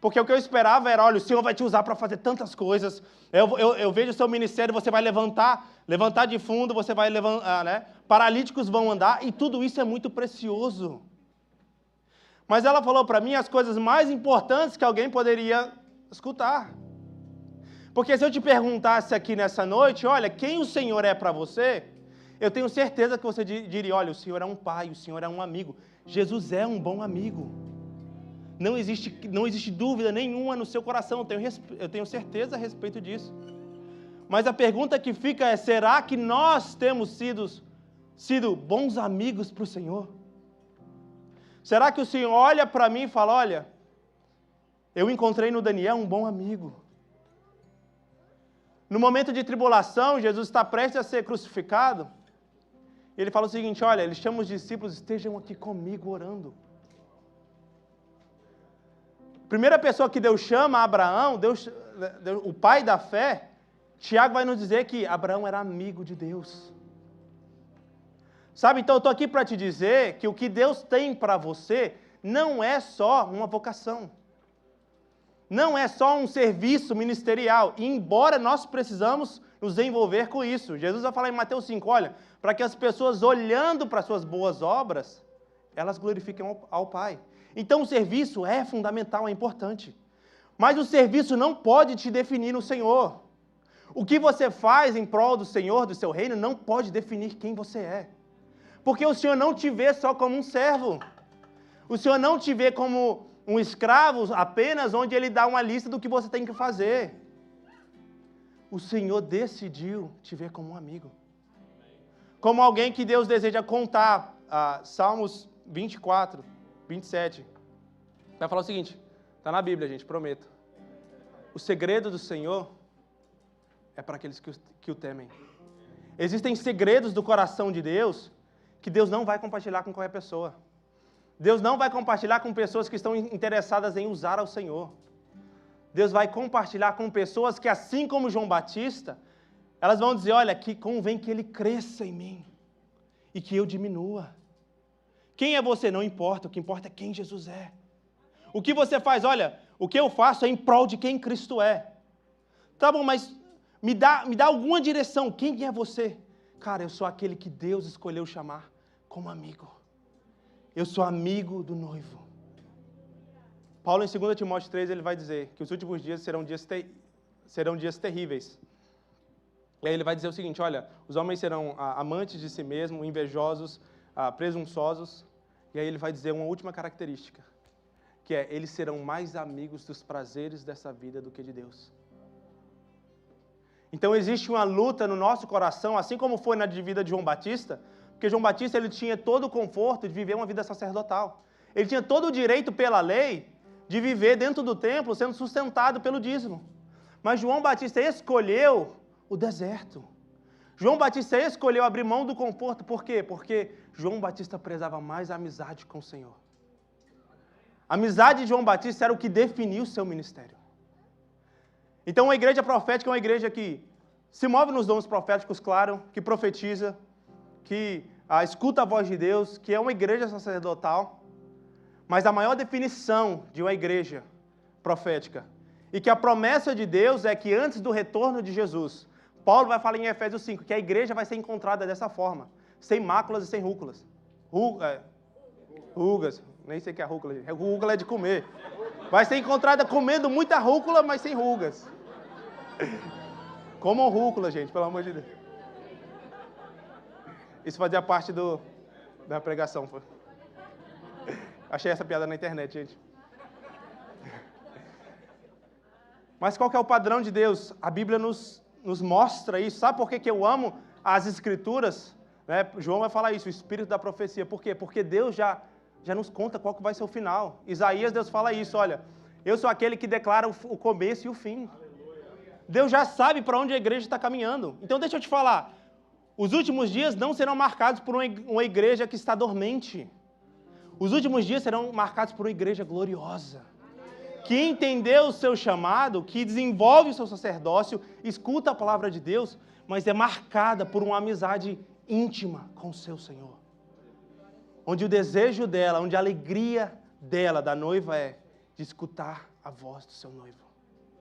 porque o que eu esperava era, olha, o Senhor vai te usar para fazer tantas coisas, eu vejo o seu ministério, você vai levantar defunto, você vai levantar, né? Paralíticos vão andar, e tudo isso é muito precioso. Mas ela falou para mim as coisas mais importantes que alguém poderia escutar. Porque se eu te perguntasse aqui nessa noite, olha, quem o Senhor é para você, eu tenho certeza que você diria, olha, o Senhor é um pai, o Senhor é um amigo. Jesus é um bom amigo. Não existe dúvida nenhuma no seu coração, eu tenho certeza a respeito disso. Mas a pergunta que fica é, será que nós temos sido bons amigos para o Senhor? Será que o Senhor olha para mim e fala, olha, eu encontrei no Daniel um bom amigo. No momento de tribulação, Jesus está prestes a ser crucificado. Ele fala o seguinte, olha, ele chama os discípulos, estejam aqui comigo orando. Primeira pessoa que Deus chama, Abraão, o pai da fé, Tiago vai nos dizer que Abraão era amigo de Deus. Sabe, então eu estou aqui para te dizer que o que Deus tem para você não é só uma vocação. Não é só um serviço ministerial. E embora nós precisamos nos envolver com isso. Jesus vai falar em Mateus 5, olha, para que as pessoas olhando para suas boas obras, elas glorifiquem ao Pai. Então o serviço é fundamental, é importante. Mas o serviço não pode te definir no Senhor. O que você faz em prol do Senhor, do seu reino, não pode definir quem você é. Porque o Senhor não te vê só como um servo. O Senhor não te vê como um escravo apenas onde Ele dá uma lista do que você tem que fazer. O Senhor decidiu te ver como um amigo. Como alguém que Deus deseja contar. Salmos 24, 27. Vai falar o seguinte, está na Bíblia, gente, prometo. O segredo do Senhor é para aqueles que o temem. Existem segredos do coração de Deus que Deus não vai compartilhar com qualquer pessoa. Deus não vai compartilhar com pessoas que estão interessadas em usar ao Senhor. Deus vai compartilhar com pessoas que, assim como João Batista, elas vão dizer, olha, que convém que ele cresça em mim e que eu diminua. Quem é você? Não importa, o que importa é quem Jesus é. O que você faz? Olha, o que eu faço é em prol de quem Cristo é. Tá bom, mas me dá alguma direção. Quem é você? Cara, eu sou aquele que Deus escolheu chamar como amigo. Eu sou amigo do noivo. Paulo, em 2 Timóteo 3, ele vai dizer que os últimos dias serão dias terríveis. E aí ele vai dizer o seguinte, olha, os homens serão amantes de si mesmos, invejosos, presunçosos. E aí ele vai dizer uma última característica, que é, eles serão mais amigos dos prazeres dessa vida do que de Deus. Então existe uma luta no nosso coração, assim como foi na vida de João Batista, porque João Batista ele tinha todo o conforto de viver uma vida sacerdotal. Ele tinha todo o direito pela lei de viver dentro do templo, sendo sustentado pelo dízimo. Mas João Batista escolheu o deserto. João Batista escolheu abrir mão do conforto. Por quê? Porque João Batista prezava mais a amizade com o Senhor. A amizade de João Batista era o que definiu o seu ministério. Então, uma igreja profética é uma igreja que se move nos dons proféticos, claro, que profetiza, que escuta a voz de Deus, que é uma igreja sacerdotal, mas a maior definição de uma igreja profética, e que a promessa de Deus é que antes do retorno de Jesus, Paulo vai falar em Efésios 5, que a igreja vai ser encontrada dessa forma, sem máculas e sem rúculas. Rugas, nem sei o que é rúcula, rúcula é de comer. Vai ser encontrada comendo muita rúcula, mas sem rugas. Comam rúcula, gente, pelo amor de Deus. Isso fazia parte da pregação. Achei essa piada na internet, gente. Mas qual que é o padrão de Deus? A Bíblia nos mostra isso. Sabe por que eu amo as Escrituras? Né? João vai falar isso, o Espírito da profecia. Por quê? Porque Deus já nos conta qual que vai ser o final. Isaías, Deus fala isso, olha, eu sou aquele que declara o começo e o fim. Deus já sabe para onde a igreja está caminhando. Então deixa eu te falar, os últimos dias não serão marcados por uma igreja que está dormente. Os últimos dias serão marcados por uma igreja gloriosa, que entendeu o seu chamado, que desenvolve o seu sacerdócio, escuta a palavra de Deus, mas é marcada por uma amizade íntima com o seu Senhor. Onde o desejo dela, onde a alegria dela, da noiva, é de escutar a voz do seu noivo.